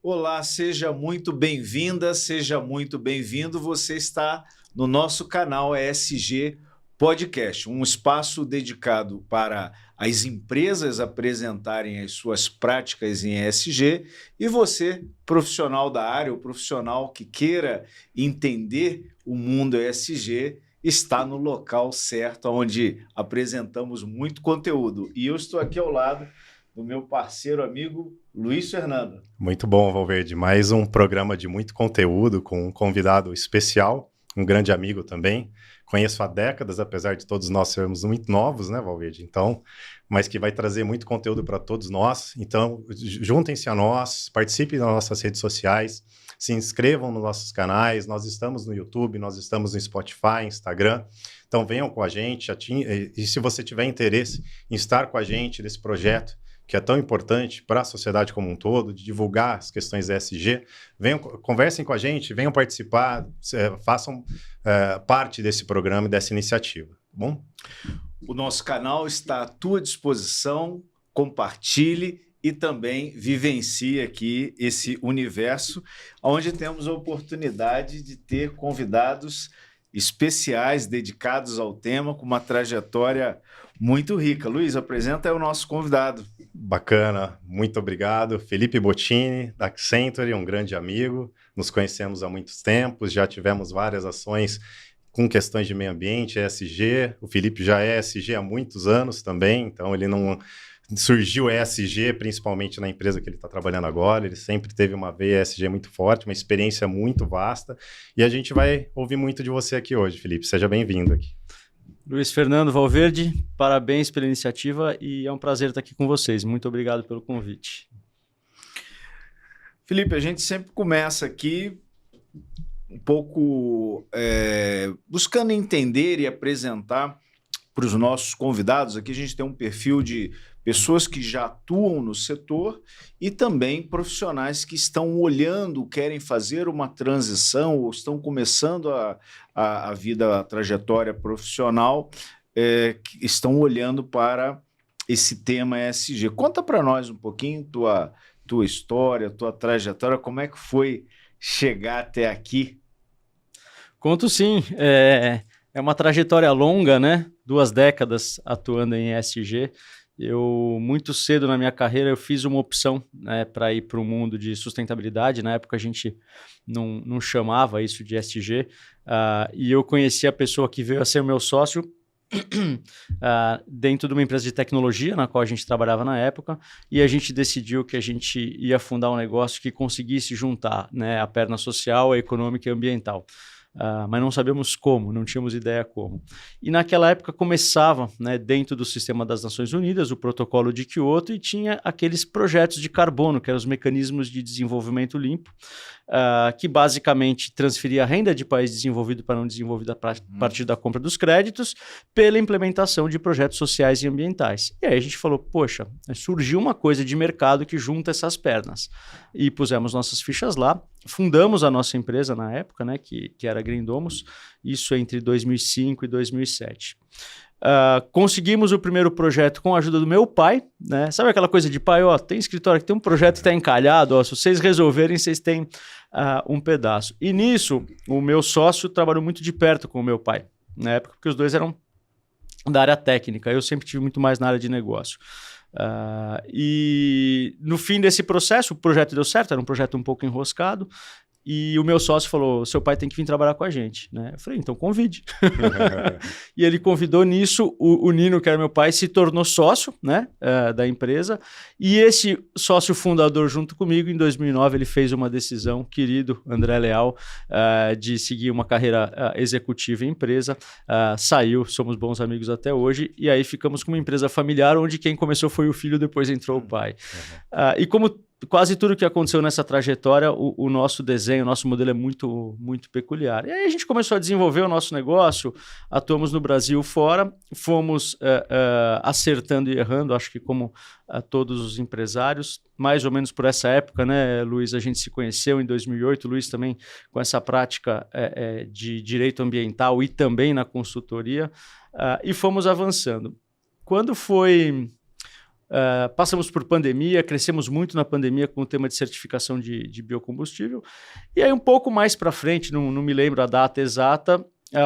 Olá, seja muito bem-vinda, seja muito bem-vindo. Você está no nosso canal ESG Podcast, um espaço dedicado para as empresas apresentarem as suas práticas em ESG e você, profissional da área, ou profissional que queira entender o mundo ESG, está no local certo, onde apresentamos muito conteúdo. E eu estou aqui ao lado do meu parceiro amigo Luiz Fernando. Muito bom, Valverde. Mais um programa de muito conteúdo com um convidado especial, um grande amigo também. Conheço há décadas, apesar de todos nós sermos muito novos, né, Valverde? Então, mas que vai trazer muito conteúdo para todos nós. Então, juntem-se a nós, participem das nossas redes sociais, se inscrevam nos nossos canais. Nós estamos no YouTube, nós estamos no Spotify, Instagram. Então, venham com a gente. E se você tiver interesse em estar com a gente nesse projeto, que é tão importante para a sociedade como um todo, de divulgar as questões ESG, venham, conversem com a gente, venham participar, façam parte desse programa e dessa iniciativa, tá bom? O nosso canal está à tua disposição, compartilhe e também vivencie aqui esse universo, onde temos a oportunidade de ter convidados especiais, dedicados ao tema, com uma trajetória muito rica. Luiz, apresenta aí o nosso convidado. Bacana, muito obrigado. Felipe Bottini, da Accenture, um grande amigo. Nos conhecemos há muitos tempos, já tivemos várias ações com questões de meio ambiente, ESG. O Felipe já é ESG há muitos anos também, então ele não surgiu ESG principalmente na empresa que ele está trabalhando agora. Ele sempre teve uma veia ESG muito forte, uma experiência muito vasta. E a gente vai ouvir muito de você aqui hoje, Felipe. Seja bem-vindo aqui. Luiz Fernando Valverde, parabéns pela iniciativa e é um prazer estar aqui com vocês. Muito obrigado pelo convite. Felipe, a gente sempre começa aqui um pouco buscando entender e apresentar para os nossos convidados. Aqui a gente tem um perfil de pessoas que já atuam no setor e também profissionais que estão olhando, querem fazer uma transição ou estão começando a vida, a trajetória profissional, que estão olhando para esse tema ESG. Conta para nós um pouquinho tua história, tua trajetória, como é que foi chegar até aqui? Conto sim, é uma trajetória longa, né? 2 décadas atuando em ESG. Eu, muito cedo na minha carreira, eu fiz uma opção, né, para ir para o mundo de sustentabilidade. Na época a gente não chamava isso de ESG, e eu conheci a pessoa que veio a ser meu sócio dentro de uma empresa de tecnologia na qual a gente trabalhava na época, e a gente decidiu que a gente ia fundar um negócio que conseguisse juntar, né, a perna social, a econômica e a ambiental. Mas não sabíamos como, não tínhamos ideia como. E naquela época começava, né, dentro do sistema das Nações Unidas, o protocolo de Kyoto, e tinha aqueles projetos de carbono, que eram os mecanismos de desenvolvimento limpo, que basicamente transferia a renda de país desenvolvido para não desenvolvido a partir da compra dos créditos, pela implementação de projetos sociais e ambientais. E aí a gente falou, poxa, surgiu uma coisa de mercado que junta essas pernas. E pusemos nossas fichas lá, fundamos a nossa empresa na época, né, que era Grindomos, isso entre 2005 e 2007. Conseguimos o primeiro projeto com a ajuda do meu pai, né? Sabe aquela coisa de pai, ó, tem escritório que tem um projeto que está encalhado, ó, se vocês resolverem, vocês têm um pedaço. E nisso, o meu sócio trabalhou muito de perto com o meu pai, na época, porque os dois eram da área técnica, eu sempre tive muito mais na área de negócio. E no fim desse processo, o projeto deu certo, era um projeto um pouco enroscado, e o meu sócio falou, seu pai tem que vir trabalhar com a gente, né? Eu falei, então convide. E ele convidou nisso, o Nino, que era meu pai, se tornou sócio, né, da empresa, e esse sócio fundador junto comigo, em 2009, ele fez uma decisão, querido André Leal, de seguir uma carreira executiva em empresa, saiu, somos bons amigos até hoje, e aí ficamos com uma empresa familiar, onde quem começou foi o filho, depois entrou o pai. E como quase tudo que aconteceu nessa trajetória, o nosso desenho, o nosso modelo é muito, muito peculiar. E aí a gente começou a desenvolver o nosso negócio, atuamos no Brasil fora, fomos acertando e errando, acho que como todos os empresários, mais ou menos por essa época, né, Luiz, a gente se conheceu em 2008, Luiz também com essa prática de direito ambiental e também na consultoria, e fomos avançando. Quando foi Passamos por pandemia, crescemos muito na pandemia com o tema de certificação de biocombustível. E aí, um pouco mais para frente, não me lembro a data exata,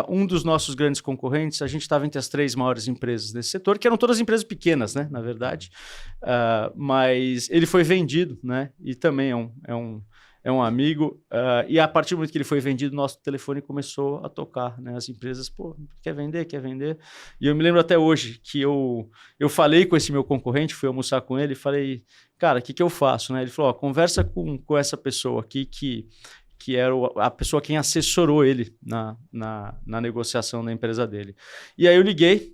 um dos nossos grandes concorrentes, a gente estava entre as 3 maiores empresas desse setor, que eram todas empresas pequenas, né, na verdade. Mas ele foi vendido, né, e também é um amigo, e a partir do momento que ele foi vendido, nosso telefone começou a tocar, né? As empresas, quer vender. E eu me lembro até hoje que eu falei com esse meu concorrente, fui almoçar com ele e falei, cara, o que eu faço? Né? Ele falou, conversa com essa pessoa aqui que era a pessoa quem assessorou ele na negociação da empresa dele. E aí eu liguei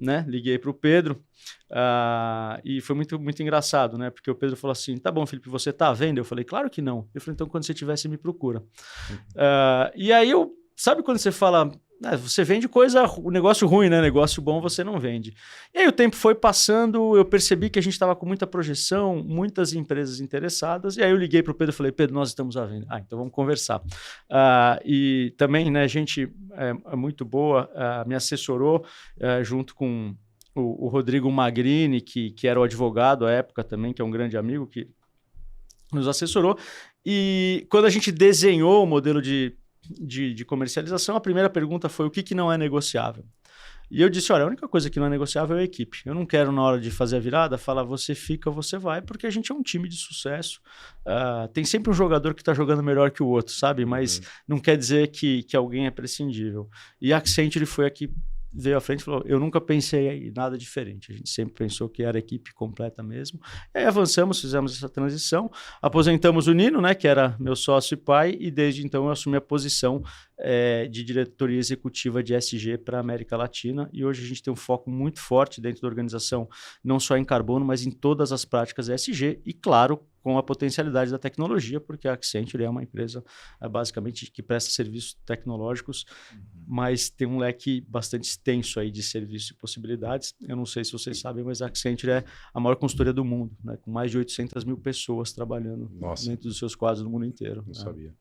para o Pedro, e foi muito, muito engraçado, né? Porque o Pedro falou assim, tá bom, Felipe, você tá à venda? Eu falei, claro que não. Ele falou, então quando você tiver, você me procura. E aí sabe quando você fala, você vende o negócio ruim, né? Negócio bom você não vende. E aí o tempo foi passando, eu percebi que a gente estava com muita projeção, muitas empresas interessadas, e aí eu liguei para o Pedro e falei, Pedro, nós estamos à venda. Então vamos conversar. E também, né, gente é muito boa, me assessorou junto com o Rodrigo Magrini, que era o advogado à época também, que é um grande amigo, que nos assessorou. E quando a gente desenhou o modelo de comercialização, a primeira pergunta foi o que não é negociável. E eu disse, olha, a única coisa que não é negociável é a equipe. Eu não quero, na hora de fazer a virada, falar você fica, você vai, porque a gente é um time de sucesso. Tem sempre um jogador que está jogando melhor que o outro, sabe? Mas não quer dizer que alguém é prescindível. E a Accenture foi aqui, veio à frente e falou, eu nunca pensei em nada diferente. A gente sempre pensou que era equipe completa mesmo. E aí avançamos, fizemos essa transição, aposentamos o Nino, né, que era meu sócio e pai, e desde então eu assumi a posição de diretoria executiva de ESG para a América Latina, e hoje a gente tem um foco muito forte dentro da organização, não só em carbono, mas em todas as práticas ESG, e claro, com a potencialidade da tecnologia, porque a Accenture é uma empresa basicamente que presta serviços tecnológicos, mas tem um leque bastante extenso aí de serviços e possibilidades. Eu não sei se vocês sabem, mas a Accenture é a maior consultoria do mundo, né? Com mais de 800 mil pessoas trabalhando dentro dos seus quadros no mundo inteiro. Não sabia.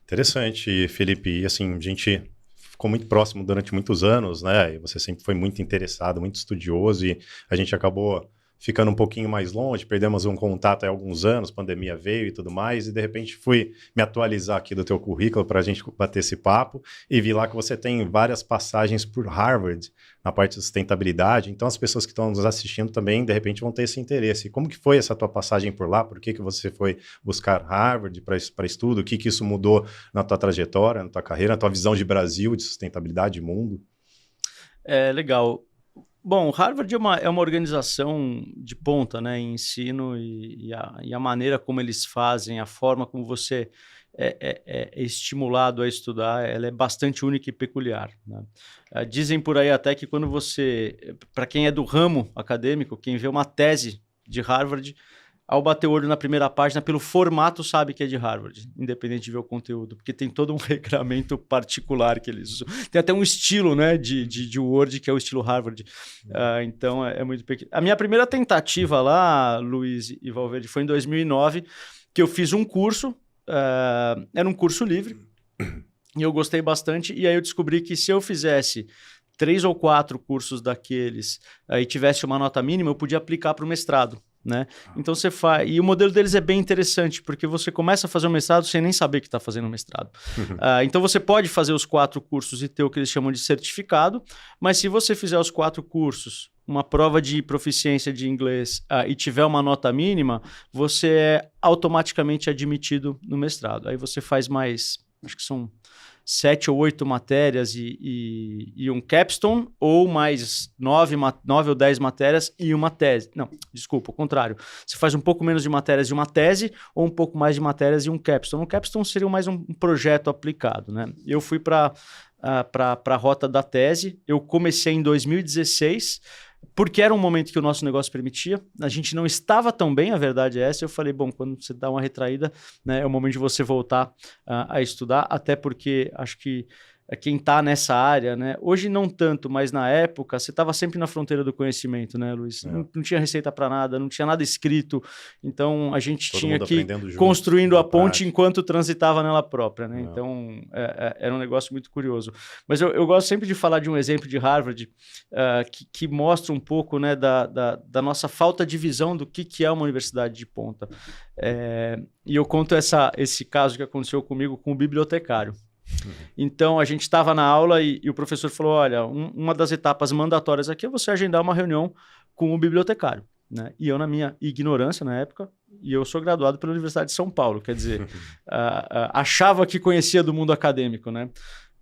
Interessante, Felipe. E assim, a gente ficou muito próximo durante muitos anos, né? E você sempre foi muito interessado, muito estudioso, e a gente acabou ficando um pouquinho mais longe, perdemos um contato há alguns anos, pandemia veio e tudo mais, e de repente fui me atualizar aqui do teu currículo para a gente bater esse papo, e vi lá que você tem várias passagens por Harvard na parte de sustentabilidade, então as pessoas que estão nos assistindo também, de repente, vão ter esse interesse. Como que foi essa tua passagem por lá? Por que você foi buscar Harvard para estudo? O que isso mudou na tua trajetória, na tua carreira, na tua visão de Brasil, de sustentabilidade, de mundo? Legal. Bom, Harvard é uma organização de ponta, né, em ensino, e a maneira como eles fazem, a forma como você é estimulado a estudar, ela é bastante única e peculiar, né? Dizem por aí até que quando para quem é do ramo acadêmico, quem vê uma tese de Harvard, ao bater o olho na primeira página, pelo formato sabe que é de Harvard, independente de ver o conteúdo, porque tem todo um regramento particular que eles usam. Tem até um estilo, né, de Word, que é o estilo Harvard. Então, é muito pequeno. A minha primeira tentativa lá, Luiz e Valverde, foi em 2009, que eu fiz um curso, era um curso livre, e eu gostei bastante, e aí eu descobri que se eu fizesse 3 ou 4 cursos daqueles e tivesse uma nota mínima, eu podia aplicar para o mestrado, né? Então você faz. E o modelo deles é bem interessante, porque você começa a fazer o mestrado sem nem saber que está fazendo o mestrado. Então você pode fazer os 4 cursos e ter o que eles chamam de certificado, mas se você fizer os 4 cursos, uma prova de proficiência de inglês e tiver uma nota mínima, você é automaticamente admitido no mestrado. Aí você faz mais, acho que são 7 ou 8 matérias e um capstone, ou mais 9 ou 10 matérias e uma tese. Não, desculpa, o contrário. Você faz um pouco menos de matérias e uma tese, ou um pouco mais de matérias e um capstone. Um capstone seria mais um projeto aplicado, né? Eu fui para a rota da tese. Eu comecei em 2016, porque era um momento que o nosso negócio permitia. A gente não estava tão bem, a verdade é essa. Eu falei, bom, quando você dá uma retraída, né, é o momento de você voltar a estudar, até porque acho que quem está nessa área, né? Hoje não tanto, mas na época você estava sempre na fronteira do conhecimento, né, Luiz? Não tinha receita para nada, não tinha nada escrito, então a gente tinha que ir construindo a ponte enquanto transitava nela própria, né? Então era um negócio muito curioso. Mas eu gosto sempre de falar de um exemplo de Harvard que mostra um pouco, né, da nossa falta de visão do que é uma universidade de ponta. E eu conto esse caso que aconteceu comigo com o bibliotecário. Então, a gente estava na aula e o professor falou, olha, uma das etapas mandatórias aqui é você agendar uma reunião com o bibliotecário. Né? E eu, na minha ignorância na época, e eu sou graduado pela Universidade de São Paulo, quer dizer, achava que conhecia do mundo acadêmico, né?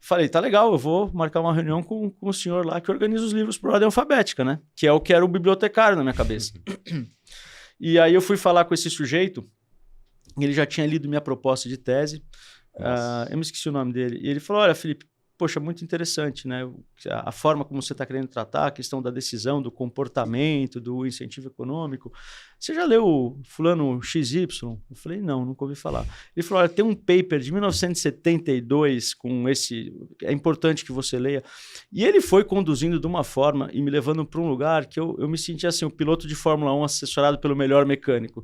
Falei, tá legal, eu vou marcar uma reunião com o senhor lá que organiza os livros por ordem alfabética, né? Que é o que era o bibliotecário na minha cabeça. E aí eu fui falar com esse sujeito, ele já tinha lido minha proposta de tese, eu me esqueci o nome dele, e ele falou, olha, Felipe, poxa, muito interessante, né? A forma como você está querendo tratar a questão da decisão, do comportamento, do incentivo econômico. Você já leu fulano XY? Eu falei, não, nunca ouvi falar. Ele falou, olha, tem um paper de 1972 com esse... É importante que você leia. E ele foi conduzindo de uma forma e me levando para um lugar que eu me senti assim, o piloto de Fórmula 1 assessorado pelo melhor mecânico.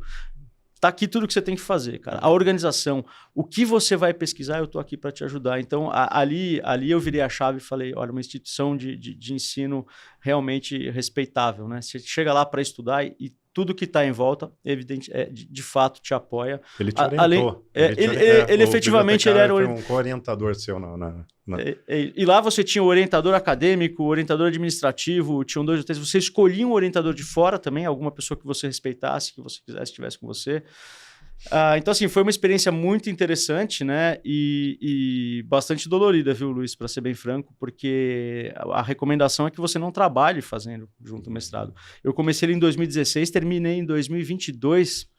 Tá aqui tudo que você tem que fazer, cara. A organização, o que você vai pesquisar, eu tô aqui para te ajudar. Então, ali eu virei a chave e falei, olha, uma instituição de ensino realmente respeitável, né? Você chega lá para estudar e tudo que está em volta, evidente, de fato, te apoia. Ele te orientou. Ele efetivamente ele era um co-orientador seu. E lá você tinha o orientador acadêmico, o orientador administrativo, tinham 2 ou 3. Você escolhia um orientador de fora também, alguma pessoa que você respeitasse, que você quisesse estivesse com você. Então, assim, foi uma experiência muito interessante, né? E bastante dolorida, viu, Luiz, para ser bem franco, porque a recomendação é que você não trabalhe fazendo junto ao mestrado. Eu comecei ele em 2016, terminei em 2022.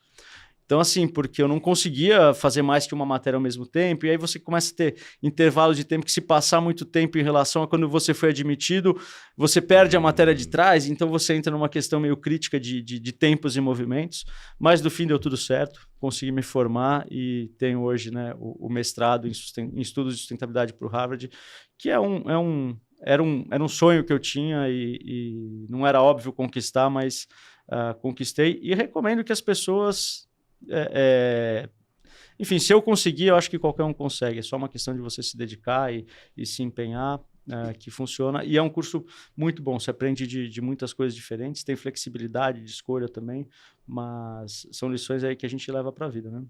Então, assim, porque eu não conseguia fazer mais que uma matéria ao mesmo tempo, e aí você começa a ter intervalos de tempo que, se passar muito tempo em relação a quando você foi admitido, você perde a matéria de trás, então você entra numa questão meio crítica de tempos e movimentos, mas no fim deu tudo certo, consegui me formar e tenho hoje, né, o mestrado em estudos de sustentabilidade por Harvard, que era um sonho que eu tinha e não era óbvio conquistar, mas conquistei, e recomendo que as pessoas... Enfim, se eu conseguir, eu acho que qualquer um consegue. É só uma questão de você se dedicar e se empenhar, que funciona. E é um curso muito bom. Você aprende de muitas coisas diferentes, tem flexibilidade de escolha também, mas são lições aí que a gente leva para a vida, né?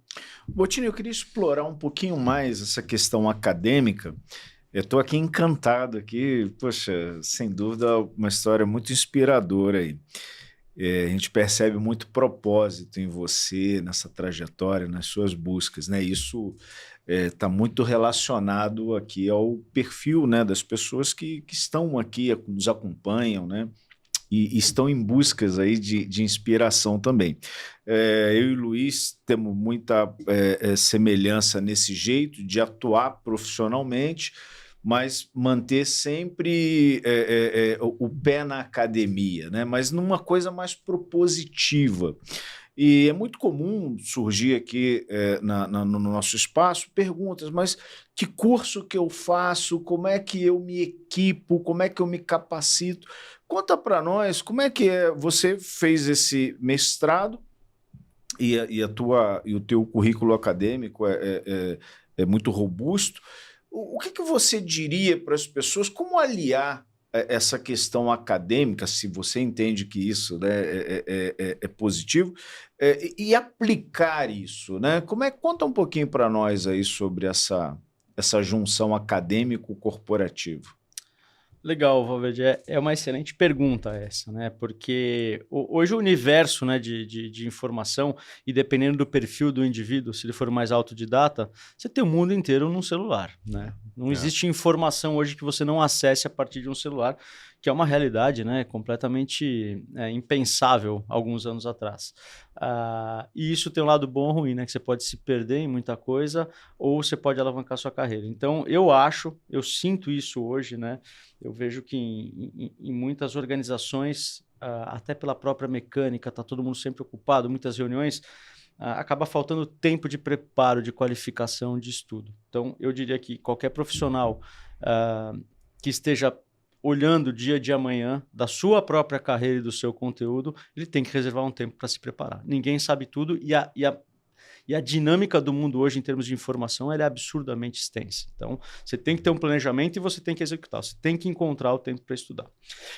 Bottini, eu queria explorar um pouquinho mais essa questão acadêmica. Eu estou aqui encantado aqui, poxa, sem dúvida, uma história muito inspiradora aí. A gente percebe muito propósito em você, nessa trajetória, nas suas buscas, né? Isso está muito relacionado aqui ao perfil, né, das pessoas que estão aqui, nos acompanham, né? E estão em buscas aí de inspiração também. Eu e o Luiz temos muita semelhança nesse jeito de atuar profissionalmente, mas manter sempre o pé na academia, né? Mas numa coisa mais propositiva. E é muito comum surgir aqui no nosso espaço perguntas, mas que curso que eu faço, como é que eu me equipo, como é que eu me capacito? Conta para nós como é que você fez esse mestrado e o teu currículo acadêmico é muito robusto. O que você diria para as pessoas, como aliar essa questão acadêmica, se você entende que isso, né, é positivo, e aplicar isso, né? Conta um pouquinho para nós aí sobre essa junção acadêmico-corporativo. Legal, Valverde. É uma excelente pergunta essa, né? Porque hoje o universo, né, de informação, e dependendo do perfil do indivíduo, se ele for mais autodidata, você tem o mundo inteiro num celular, né? Não existe informação hoje que você não acesse a partir de um celular, que é uma realidade, né, completamente impensável alguns anos atrás. E isso tem um lado bom ou ruim, né, que você pode se perder em muita coisa ou você pode alavancar sua carreira. Então, eu sinto isso hoje, né, eu vejo que em muitas organizações, até pela própria mecânica, está todo mundo sempre ocupado, muitas reuniões, acaba faltando tempo de preparo, de qualificação, de estudo. Então, eu diria que qualquer profissional que esteja olhando o dia de amanhã da sua própria carreira e do seu conteúdo, ele tem que reservar um tempo para se preparar. Ninguém sabe tudo e a dinâmica do mundo hoje, em termos de informação, ela é absurdamente extensa. Então, você tem que ter um planejamento e você tem que executar. Você tem que encontrar o tempo para estudar.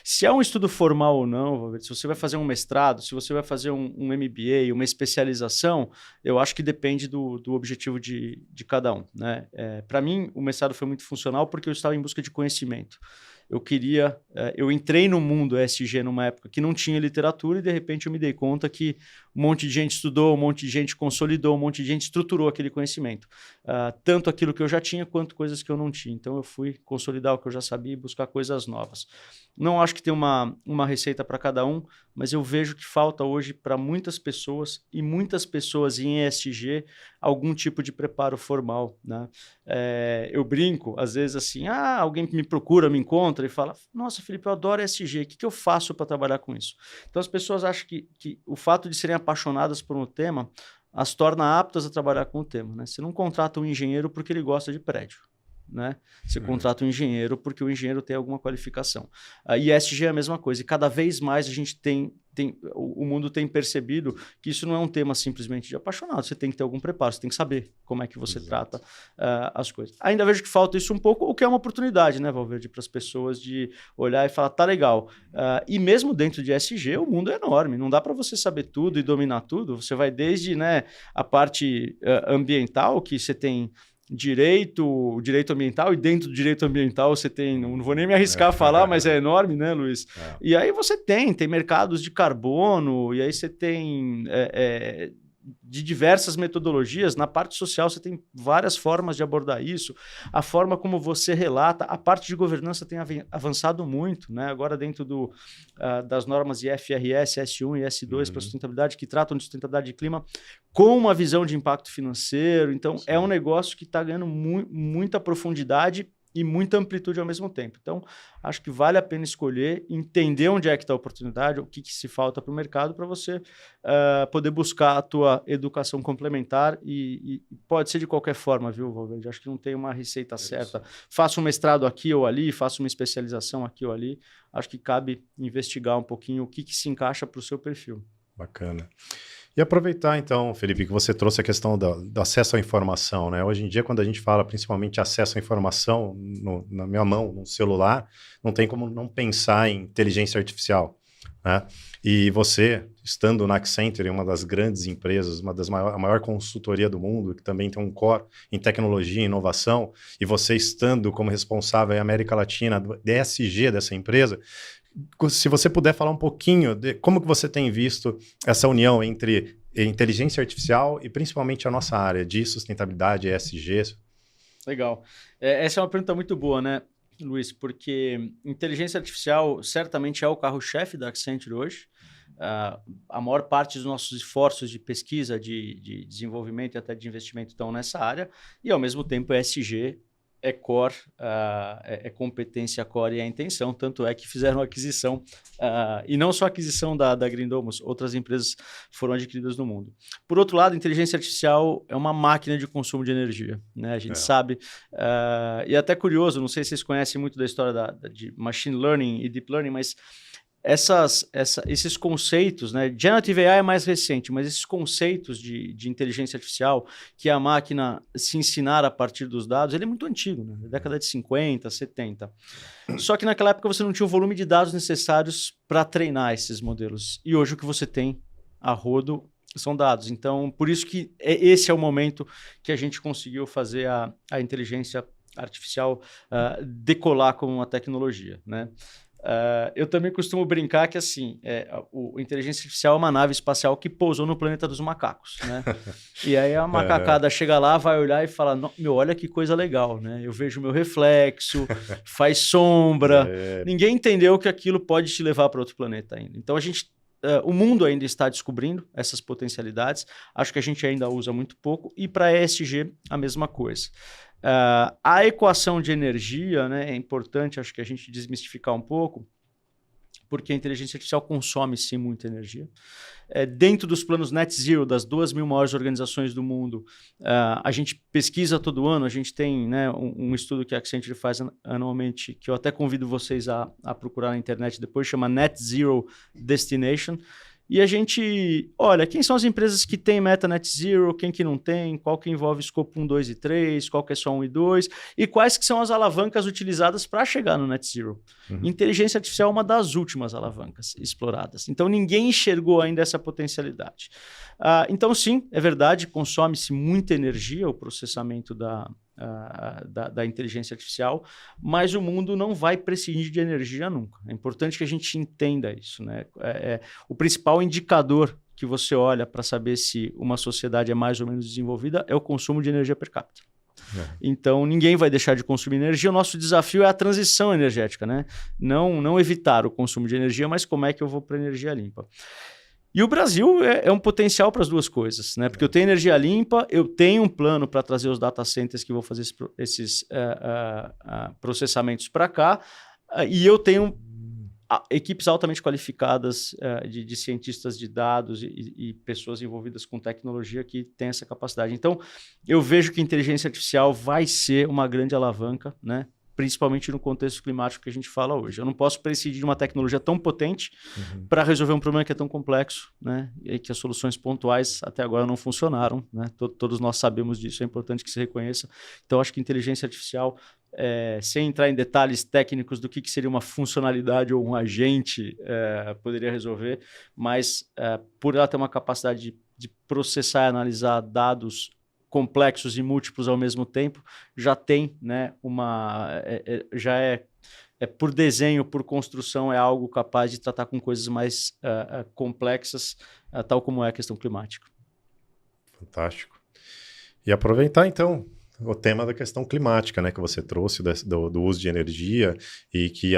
Se é um estudo formal ou não, se você vai fazer um mestrado, se você vai fazer um MBA, uma especialização, eu acho que depende do objetivo de cada um, né? Para mim, o mestrado foi muito funcional porque eu estava em busca de conhecimento. Eu entrei no mundo ESG numa época que não tinha literatura e de repente eu me dei conta que um monte de gente estudou, um monte de gente consolidou, um monte de gente estruturou aquele conhecimento. Tanto aquilo que eu já tinha quanto coisas que eu não tinha. Então eu fui consolidar o que eu já sabia e buscar coisas novas. Não acho que tem uma receita para cada um, mas eu vejo que falta hoje para muitas pessoas e muitas pessoas em ESG algum tipo de preparo formal, né? Eu brinco, às vezes assim, alguém me procura, me encontra e fala, nossa, Felipe, eu adoro ESG, o que eu faço para trabalhar com isso? Então as pessoas acham que o fato de serem apaixonadas por um tema as torna aptas a trabalhar com o tema, né? Você não contrata um engenheiro porque ele gosta de prédio, né? Você contrata um engenheiro porque o engenheiro tem alguma qualificação. E ESG é a mesma coisa. E cada vez mais a gente o mundo tem percebido que isso não é um tema simplesmente de apaixonado. Você tem que ter algum preparo, você tem que saber como é que você trata as coisas. Ainda vejo que falta isso um pouco, o que é uma oportunidade, né, Valverde, para as pessoas de olhar e falar, tá legal. E mesmo dentro de ESG, o mundo é enorme. Não dá para você saber tudo e dominar tudo. Você vai desde, né, a parte ambiental, que você tem direito ambiental, e dentro do direito ambiental você tem, não vou nem me arriscar a falar, mas é enorme, né, Luiz? E aí você tem mercados de carbono, e aí você tem de diversas metodologias. Na parte social você tem várias formas de abordar isso, a forma como você relata, a parte de governança tem avançado muito, né? Agora dentro das normas IFRS, S1 e S2 para sustentabilidade, que tratam de sustentabilidade de clima, com uma visão de impacto financeiro. Então, é um negócio que está ganhando muita profundidade e muita amplitude ao mesmo tempo. Então, acho que vale a pena escolher, entender onde é que está a oportunidade, o que se falta para o mercado, para você poder buscar a tua educação complementar e pode ser de qualquer forma, viu, Valverde? Acho que não tem uma receita certa. Faça um mestrado aqui ou ali, faça uma especialização aqui ou ali. Acho que cabe investigar um pouquinho o que se encaixa para o seu perfil. Bacana. E aproveitar, então, Felipe, que você trouxe a questão do acesso à informação, né? Hoje em dia, quando a gente fala principalmente acesso à informação na minha mão, no celular, não tem como não pensar em inteligência artificial, né? E você, estando na Accenture, uma das grandes empresas, a maior consultoria do mundo, que também tem um core em tecnologia e inovação, e você estando como responsável em América Latina do ESG dessa empresa, se você puder falar um pouquinho de como que você tem visto essa união entre inteligência artificial e principalmente a nossa área de sustentabilidade, ESG. Legal. Essa é uma pergunta muito boa, né, Luiz? Porque inteligência artificial certamente é o carro-chefe da Accenture hoje. A maior parte dos nossos esforços de pesquisa, de desenvolvimento e até de investimento estão nessa área. E, ao mesmo tempo, ESG é core, é competência core e é a intenção, tanto é que fizeram aquisição, e não só a aquisição da Grindomos, outras empresas foram adquiridas no mundo. Por outro lado, inteligência artificial é uma máquina de consumo de energia, né? A gente sabe, e até curioso, não sei se vocês conhecem muito da história de machine learning e deep learning, mas esses conceitos, né? Generative AI é mais recente, mas esses conceitos de inteligência artificial, que é a máquina se ensinar a partir dos dados, ele é muito antigo, né? Da década de 50, 70. Só que naquela época você não tinha o volume de dados necessários para treinar esses modelos. E hoje o que você tem a rodo são dados. Então, por isso que esse é o momento que a gente conseguiu fazer a inteligência artificial decolar como uma tecnologia, né? Eu também costumo brincar que assim, a inteligência artificial é uma nave espacial que pousou no planeta dos macacos, né? E aí a macacada chega lá, vai olhar e fala, olha que coisa legal, né? Eu vejo meu reflexo, faz sombra. Ninguém entendeu que aquilo pode te levar para outro planeta ainda. Então o mundo ainda está descobrindo essas potencialidades. Acho que a gente ainda usa muito pouco. E para ESG, a mesma coisa. A equação de energia, né, é importante, acho que a gente desmistificar um pouco. porque a inteligência artificial consome sim muita energia. Dentro dos planos Net Zero, das 2.000 maiores organizações do mundo, a gente pesquisa todo ano, a gente tem, né, um estudo que a Accenture faz anualmente, que eu até convido vocês a procurar na internet depois, chama Net Zero Destination. E a gente olha quem são as empresas que têm meta net zero, quem que não tem, qual que envolve escopo 1, 2 e 3, qual que é só 1 e 2, e quais que são as alavancas utilizadas para chegar no net zero. Inteligência artificial é uma das últimas alavancas exploradas. Então, ninguém enxergou ainda essa potencialidade. Então, sim, é verdade, consome-se muita energia o processamento da inteligência artificial, mas o mundo não vai prescindir de energia nunca. É importante que a gente entenda isso, né? O principal indicador que você olha para saber se uma sociedade é mais ou menos desenvolvida é o consumo de energia per capita. Então, ninguém vai deixar de consumir energia. O nosso desafio é a transição energética, né? Não evitar o consumo de energia, mas como é que eu vou para energia limpa. E o Brasil é um potencial para as duas coisas, né? Porque eu tenho energia limpa, eu tenho um plano para trazer os data centers que vão fazer esses processamentos para cá, e eu tenho equipes altamente qualificadas de cientistas de dados e pessoas envolvidas com tecnologia que têm essa capacidade. Então, eu vejo que a inteligência artificial vai ser uma grande alavanca, né? Principalmente no contexto climático que a gente fala hoje. Eu não posso prescindir de uma tecnologia tão potente para resolver um problema que é tão complexo, né? E que as soluções pontuais até agora não funcionaram, né? Todos nós sabemos disso, é importante que se reconheça. Então, acho que inteligência artificial, sem entrar em detalhes técnicos do que seria uma funcionalidade ou um agente, poderia resolver, mas por ela ter uma capacidade de processar e analisar dados complexos e múltiplos ao mesmo tempo, já tem, né, já é por desenho, por construção, é algo capaz de tratar com coisas mais complexas, tal como é a questão climática. Fantástico. E aproveitar, então, o tema da questão climática, né, que você trouxe do uso de energia e que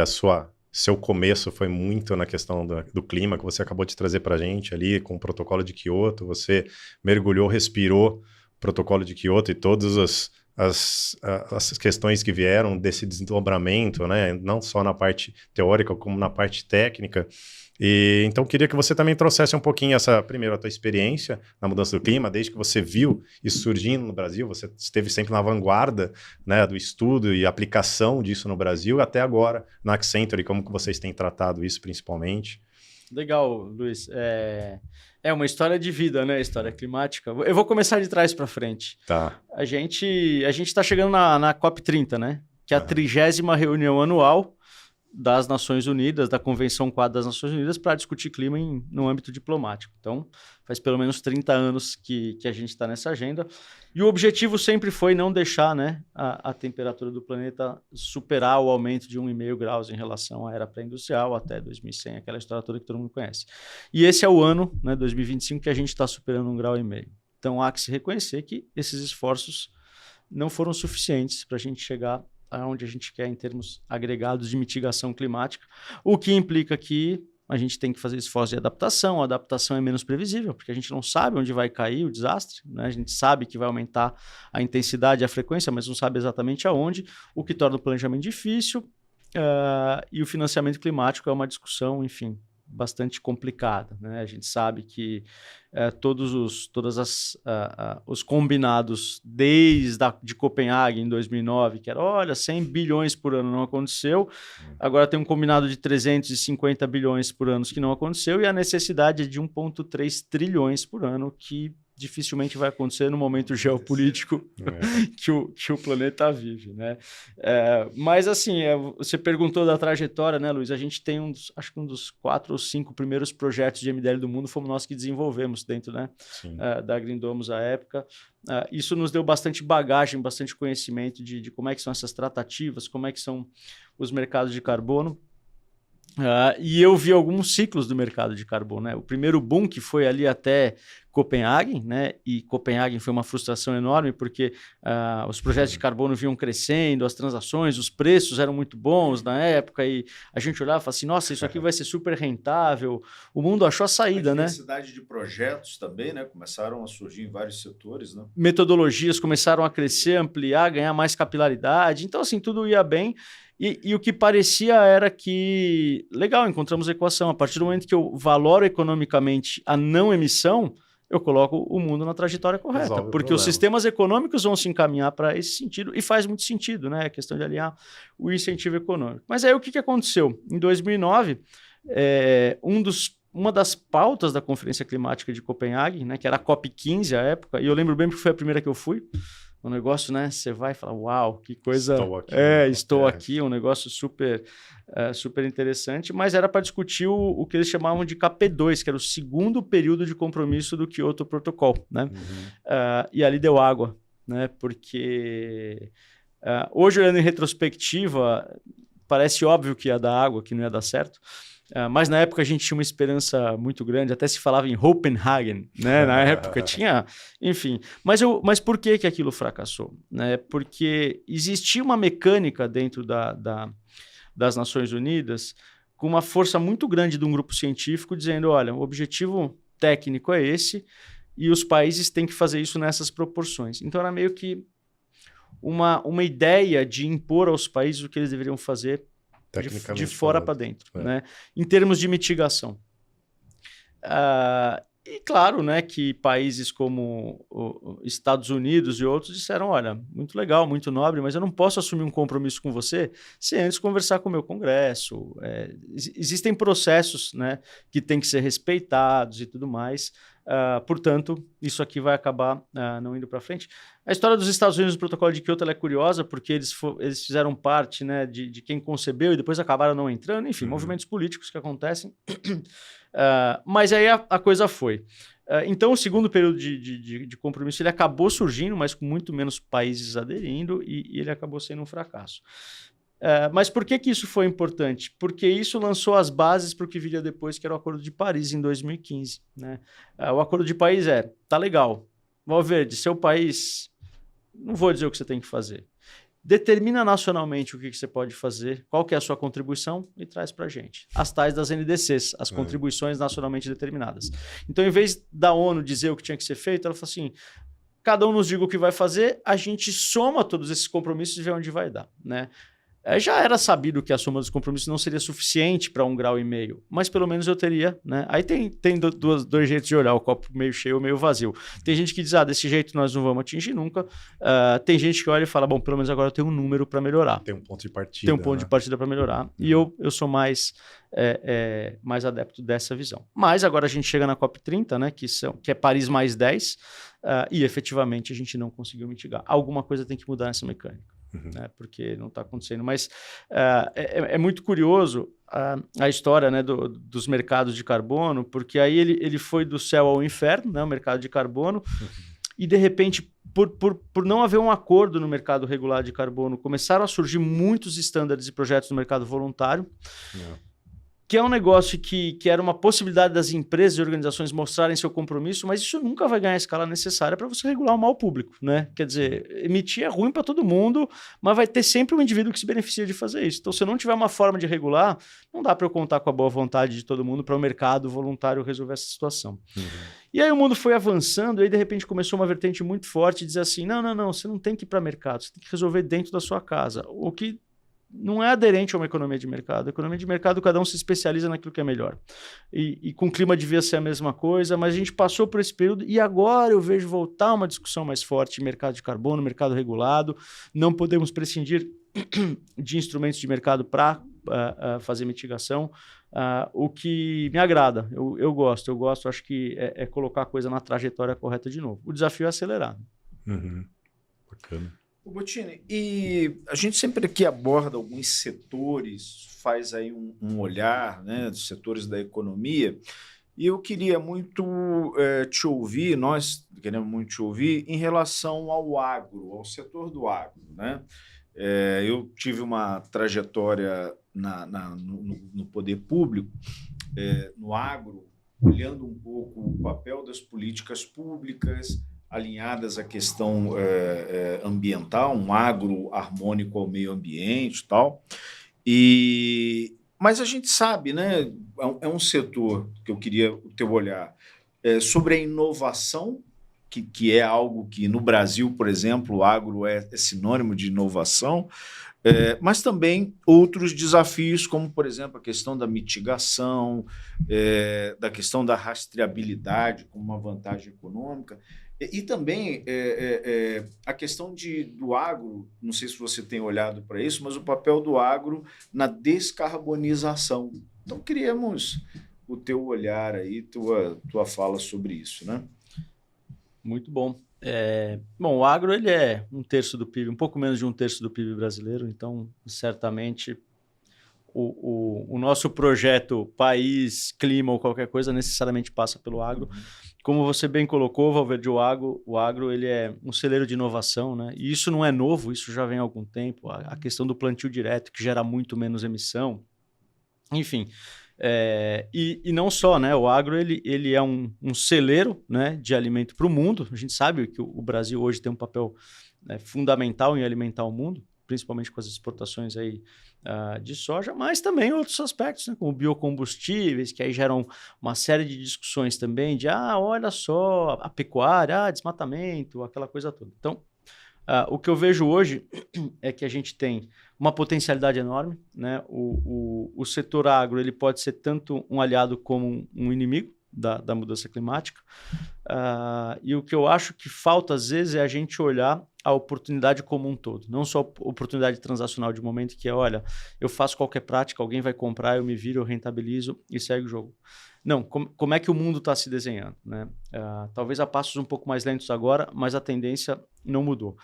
seu começo foi muito na questão do clima, que você acabou de trazer para a gente ali com o protocolo de Kyoto, você mergulhou, respirou protocolo de Kyoto e todas as questões que vieram desse desdobramento, né? Não só na parte teórica, como na parte técnica. E então queria que você também trouxesse um pouquinho a tua experiência na mudança do clima, desde que você viu isso surgindo no Brasil, você esteve sempre na vanguarda, né, do estudo e aplicação disso no Brasil, até agora na Accenture, como que vocês têm tratado isso principalmente. Legal, Luiz. É uma história de vida, né? História climática. Eu vou começar de trás para frente. Tá. A gente está chegando na COP30, né? Que é a 30ª reunião anual das Nações Unidas, da Convenção Quadro das Nações Unidas, para discutir clima no âmbito diplomático. Então, faz pelo menos 30 anos que a gente está nessa agenda. E o objetivo sempre foi não deixar, né, a temperatura do planeta superar o aumento de 1,5 graus em relação à era pré-industrial até 2100, aquela história toda que todo mundo conhece. E esse é o ano, né, 2025, que a gente está superando 1,5 graus. Então, há que se reconhecer que esses esforços não foram suficientes para a gente chegar aonde a gente quer em termos agregados de mitigação climática, o que implica que a gente tem que fazer esforço de adaptação. A adaptação é menos previsível, porque a gente não sabe onde vai cair o desastre, né? A gente sabe que vai aumentar a intensidade e a frequência, mas não sabe exatamente aonde, o que torna o planejamento difícil, e o financiamento climático é uma discussão, enfim, bastante complicada, né? A gente sabe que todos os combinados de Copenhague em 2009, que era, olha, 100 bilhões por ano, não aconteceu. Agora tem um combinado de 350 bilhões por ano que não aconteceu, e a necessidade é de 1,3 trilhões por ano, que dificilmente vai acontecer no momento geopolítico que o planeta vive, né? Mas assim, você perguntou da trajetória, né, Luiz? A gente tem acho que um dos 4 ou 5 primeiros projetos de MDL do mundo fomos nós que desenvolvemos dentro, né, da Grindomos à época. Isso nos deu bastante bagagem, bastante conhecimento de como é que são essas tratativas, como é que são os mercados de carbono. E eu vi alguns ciclos do mercado de carbono, né? O primeiro boom, que foi ali até Copenhague, né? E Copenhague foi uma frustração enorme, porque os projetos de carbono vinham crescendo, as transações, os preços eram muito bons na época, e a gente olhava e falava assim, nossa, isso aqui vai ser super rentável. O mundo achou a saída, né? A diversidade de projetos também, né? Começaram a surgir em vários setores, né? Metodologias começaram a crescer, ampliar, ganhar mais capilaridade. Então, assim, tudo ia bem. E o que parecia era que, legal, encontramos a equação. A partir do momento que eu valoro economicamente a não emissão, eu coloco o mundo na trajetória correta. Resolve o Porque os problema. sistemas econômicos vão se encaminhar para esse sentido, e faz muito sentido, né? A questão de alinhar o incentivo econômico. Mas aí o que aconteceu? Em 2009, uma das pautas da Conferência Climática de Copenhague, né, que era a COP15 à época, e eu lembro bem porque foi a primeira que eu fui, um negócio, né, você vai e fala, uau, que coisa... Estou aqui, um negócio super interessante, mas era para discutir o que eles chamavam de KP2, que era o segundo período de compromisso do Kyoto Protocol, né? E ali deu água, né, porque hoje, olhando em retrospectiva, parece óbvio que ia dar água, que não ia dar certo. Mas na época a gente tinha uma esperança muito grande, até se falava em Copenhagen, né? Na época tinha, enfim. Mas por que aquilo fracassou? Né? Porque existia uma mecânica dentro das Nações Unidas com uma força muito grande de um grupo científico dizendo, olha, o objetivo técnico é esse e os países têm que fazer isso nessas proporções. Então era meio que uma ideia de impor aos países o que eles deveriam fazer de fora para dentro, né? Em termos de mitigação. E claro, né, que países como Estados Unidos e outros disseram, olha, muito legal, muito nobre, mas eu não posso assumir um compromisso com você sem antes conversar com o meu Congresso. Existem processos, né, que têm que ser respeitados e tudo mais. Portanto, isso aqui vai acabar não indo para frente. A história dos Estados Unidos no protocolo de Kyoto é curiosa, porque eles fizeram parte, né, de quem concebeu e depois acabaram não entrando. Enfim, movimentos políticos que acontecem. Mas aí a coisa foi. Então, o segundo período de compromisso ele acabou surgindo, mas com muito menos países aderindo, e ele acabou sendo um fracasso. Mas por que isso foi importante? Porque isso lançou as bases para o que viria depois, que era o Acordo de Paris, em 2015. Né? O Acordo de Paris tá legal. Valverde, seu país, não vou dizer o que você tem que fazer. Determina nacionalmente o que você pode fazer, qual que é a sua contribuição e traz para a gente. As tais das NDCs, as contribuições nacionalmente determinadas. Então, em vez da ONU dizer o que tinha que ser feito, ela falou assim, cada um nos diga o que vai fazer, a gente soma todos esses compromissos e vê onde vai dar. Né? Já era sabido que a soma dos compromissos não seria suficiente para 1,5 graus, mas pelo menos eu teria, né? Aí tem dois jeitos de olhar, o copo meio cheio ou meio vazio. Tem gente que diz, desse jeito nós não vamos atingir nunca. Tem gente que olha e fala, bom, pelo menos agora eu tenho um número para melhorar. Tem um ponto de partida. Tem um ponto de partida para melhorar. E eu sou mais adepto dessa visão. Mas agora a gente chega na COP30, né, que é Paris mais 10, e efetivamente a gente não conseguiu mitigar. Alguma coisa tem que mudar nessa mecânica. Né, porque não está acontecendo. Mas é muito curioso a história, né, dos mercados de carbono, porque aí ele foi do céu ao inferno, né, o mercado de carbono, e de repente, por não haver um acordo no mercado regulado de carbono, começaram a surgir muitos estándares e projetos no mercado voluntário, que é um negócio que era uma possibilidade das empresas e organizações mostrarem seu compromisso, mas isso nunca vai ganhar a escala necessária para você regular o mal público, né? Quer dizer, emitir é ruim para todo mundo, mas vai ter sempre um indivíduo que se beneficia de fazer isso. Então, se eu não tiver uma forma de regular, não dá para eu contar com a boa vontade de todo mundo para o mercado voluntário resolver essa situação. E aí o mundo foi avançando, e aí de repente começou uma vertente muito forte de dizer assim, não, você não tem que ir para mercado, você tem que resolver dentro da sua casa. O que não é aderente a uma economia de mercado. A economia de mercado, cada um se especializa naquilo que é melhor. E com o clima devia ser a mesma coisa, mas a gente passou por esse período e agora eu vejo voltar uma discussão mais forte em mercado de carbono, mercado regulado. Não podemos prescindir de instrumentos de mercado para fazer mitigação, o que me agrada. Eu gosto, acho que é colocar a coisa na trajetória correta de novo. O desafio é acelerar. Bacana. Bottini, e a gente sempre aqui aborda alguns setores, faz aí um olhar, né, dos setores da economia, e eu queria muito te ouvir, nós queremos muito te ouvir, em relação ao agro, ao setor do agro. Né? Eu tive uma trajetória no poder público, no agro, olhando um pouco o papel das políticas públicas, alinhadas à questão ambiental, um agro harmônico ao meio ambiente e tal. Mas a gente sabe, né, é um setor que eu queria o teu olhar sobre a inovação que é algo que no Brasil, por exemplo, o agro é sinônimo de inovação, mas também outros desafios, como, por exemplo, a questão da mitigação, da questão da rastreabilidade como uma vantagem econômica, e também a questão do agro, não sei se você tem olhado para isso, mas o papel do agro na descarbonização. Então, queríamos o teu olhar aí, tua fala sobre isso, né? Muito bom. Bom, o agro ele é 1/3 do PIB, um pouco menos de 1/3 do PIB brasileiro, então certamente o nosso projeto país, clima ou qualquer coisa necessariamente passa pelo agro. Como você bem colocou, Valverde, o agro ele é um celeiro de inovação, né? E isso não é novo, isso já vem há algum tempo. A questão do plantio direto, que gera muito menos emissão. Enfim, e não só, né? O agro ele é um celeiro, né, de alimento para o mundo. A gente sabe que o Brasil hoje tem um papel, né, fundamental em alimentar o mundo, principalmente com as exportações aí, de soja, mas também outros aspectos, né, como biocombustíveis, que aí geram uma série de discussões também de, olha só, a pecuária, desmatamento, aquela coisa toda. Então, o que eu vejo hoje é que a gente tem uma potencialidade enorme, né? O setor agro ele pode ser tanto um aliado como um inimigo da mudança climática. E o que eu acho que falta, às vezes, é a gente olhar a oportunidade como um todo. Não só a oportunidade transacional de momento, que é, olha, eu faço qualquer prática, alguém vai comprar, eu me viro, eu rentabilizo e segue o jogo. Não, como é que o mundo está se desenhando, né? Talvez a passos um pouco mais lentos agora, mas a tendência não mudou.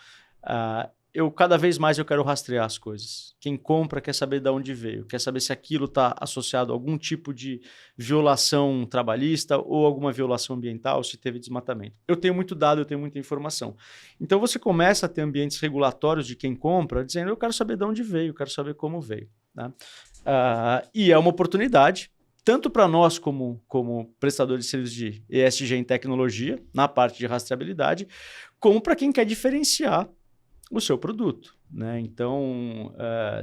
Cada vez mais eu quero rastrear as coisas. Quem compra quer saber de onde veio, quer saber se aquilo está associado a algum tipo de violação trabalhista ou alguma violação ambiental, se teve desmatamento. Eu tenho muito dado, eu tenho muita informação. Então você começa a ter ambientes regulatórios de quem compra, dizendo, eu quero saber de onde veio, eu quero saber como veio, né? E é uma oportunidade, tanto para nós como prestadores de serviços de ESG em tecnologia, na parte de rastreabilidade, como para quem quer diferenciar o seu produto, né? Então,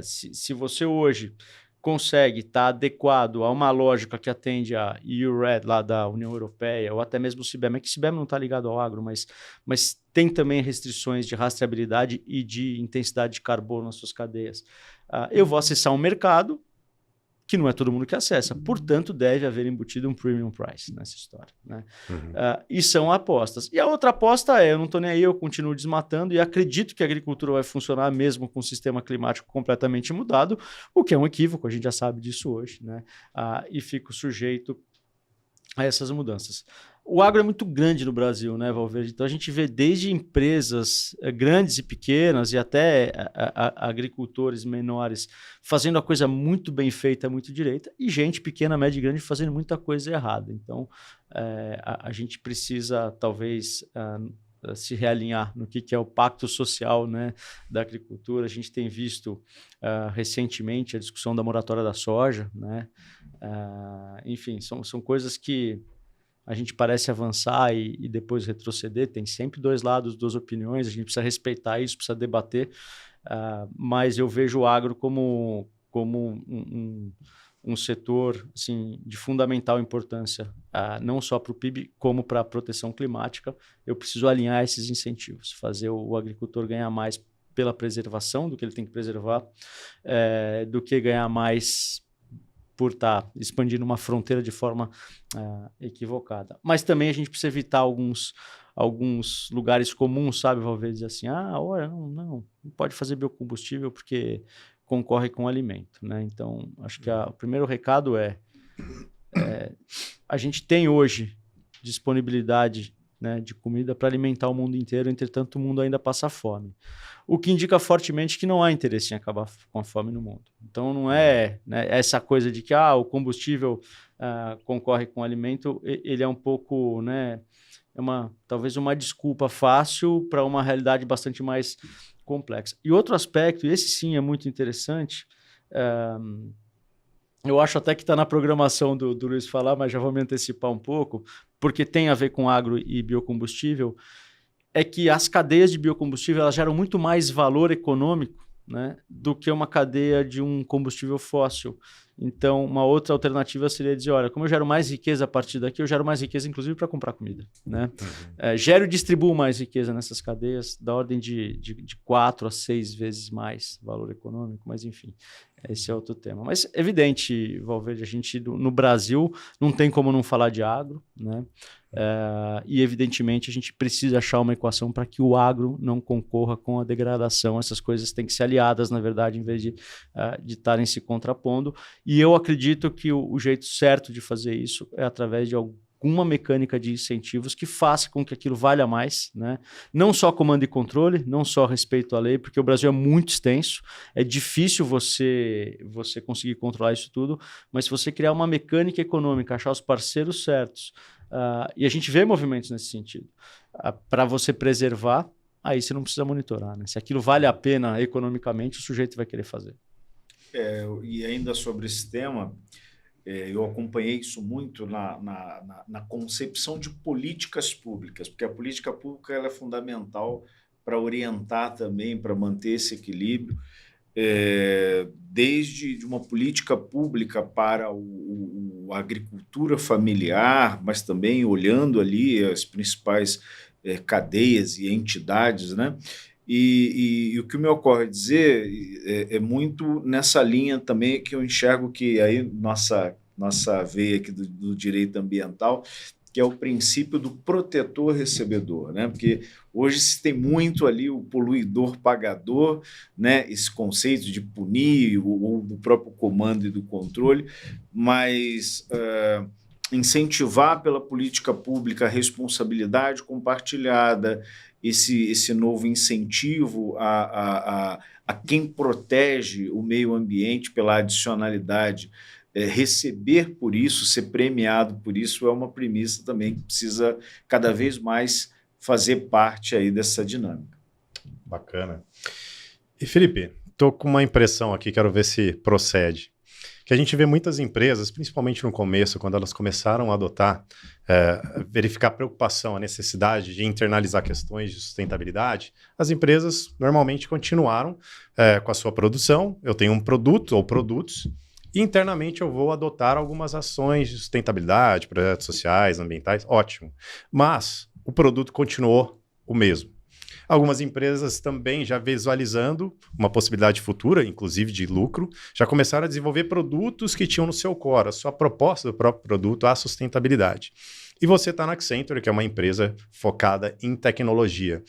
se você hoje consegue estar adequado a uma lógica que atende a EU-RED lá da União Europeia, ou até mesmo o CBAM, que o CBAM não está ligado ao agro, mas tem também restrições de rastreabilidade e de intensidade de carbono nas suas cadeias. Eu vou acessar um mercado que não é todo mundo que acessa. Portanto, deve haver embutido um premium price nessa história, né? E são apostas. E a outra aposta eu não estou nem aí, eu continuo desmatando e acredito que a agricultura vai funcionar mesmo com o sistema climático completamente mudado, o que é um equívoco, a gente já sabe disso hoje, né? E fico sujeito a essas mudanças. O agro é muito grande no Brasil, né, Valverde? Então a gente vê desde empresas grandes e pequenas e até agricultores menores fazendo a coisa muito bem feita, muito direita, e gente pequena, média e grande fazendo muita coisa errada. Então a gente precisa talvez se realinhar no que é o pacto social, né, da agricultura. A gente tem visto recentemente a discussão da moratória da soja, né? Enfim, são coisas que a gente parece avançar e depois retroceder. Tem sempre dois lados, duas opiniões, a gente precisa respeitar isso, precisa debater, mas eu vejo o agro como um setor assim, de fundamental importância, não só para o PIB, como para a proteção climática. Eu preciso alinhar esses incentivos, fazer o agricultor ganhar mais pela preservação do que ele tem que preservar, do que ganhar mais por estar expandindo uma fronteira de forma equivocada. Mas também a gente precisa evitar alguns lugares comuns, sabe, Valverde, dizer assim, olha, não pode fazer biocombustível porque concorre com o alimento, né? Então, acho que o primeiro recado a gente tem hoje disponibilidade, né, de comida para alimentar o mundo inteiro, entretanto o mundo ainda passa fome. O que indica fortemente que não há interesse em acabar com a fome no mundo. Então não é, né, essa coisa de que o combustível concorre com o alimento, ele é um pouco, né, talvez uma desculpa fácil para uma realidade bastante mais complexa. E outro aspecto, e esse sim é muito interessante, eu acho até que está na programação do Luiz falar, mas já vou me antecipar um pouco, porque tem a ver com agro e biocombustível, é que as cadeias de biocombustível elas geram muito mais valor econômico, né, do que uma cadeia de um combustível fóssil. Então, uma outra alternativa seria dizer, olha, como eu gero mais riqueza a partir daqui, eu gero mais riqueza, inclusive, para comprar comida, né? Gero e distribuo mais riqueza nessas cadeias, da ordem de 4 a 6 vezes mais valor econômico, mas enfim, esse é outro tema. Mas evidente, Valverde, a gente no Brasil não tem como não falar de agro, né? E evidentemente a gente precisa achar uma equação para que o agro não concorra com a degradação. Essas coisas têm que ser aliadas, na verdade, em vez de estarem se contrapondo. E eu acredito que o jeito certo de fazer isso é através de alguma mecânica de incentivos que faça com que aquilo valha mais, né? Não só comando e controle, não só respeito à lei, porque o Brasil é muito extenso, é difícil você conseguir controlar isso tudo, mas se você criar uma mecânica econômica, achar os parceiros certos, e a gente vê movimentos nesse sentido, para você preservar, aí você não precisa monitorar, né? Se aquilo vale a pena economicamente, o sujeito vai querer fazer. E ainda sobre esse tema, eu acompanhei isso muito na concepção de políticas públicas, porque a política pública ela é fundamental para orientar também, para manter esse equilíbrio, desde de uma política pública para a agricultura familiar, mas também olhando ali as principais cadeias e entidades, né? E o que me ocorre dizer é muito nessa linha também que eu enxergo que aí nossa veia aqui do direito ambiental, que é o princípio do protetor-recebedor, né? Porque hoje se tem muito ali o poluidor-pagador, né? Esse conceito de punir ou do próprio comando e do controle, mas incentivar pela política pública a responsabilidade compartilhada, esse novo incentivo a quem protege o meio ambiente pela adicionalidade, receber por isso, ser premiado por isso, é uma premissa também que precisa cada vez mais fazer parte aí dessa dinâmica. Bacana. E Felipe, estou com uma impressão aqui, quero ver se procede, que a gente vê muitas empresas, principalmente no começo, quando elas começaram a adotar, verificar a preocupação, a necessidade de internalizar questões de sustentabilidade, as empresas normalmente continuaram com a sua produção. Eu tenho um produto ou produtos, e internamente eu vou adotar algumas ações de sustentabilidade, projetos sociais, ambientais, ótimo. Mas o produto continuou o mesmo. Algumas empresas também, já visualizando uma possibilidade futura, inclusive de lucro, já começaram a desenvolver produtos que tinham no seu core, a sua proposta do próprio produto, a sustentabilidade. E você está na Accenture, que é uma empresa focada em tecnologia.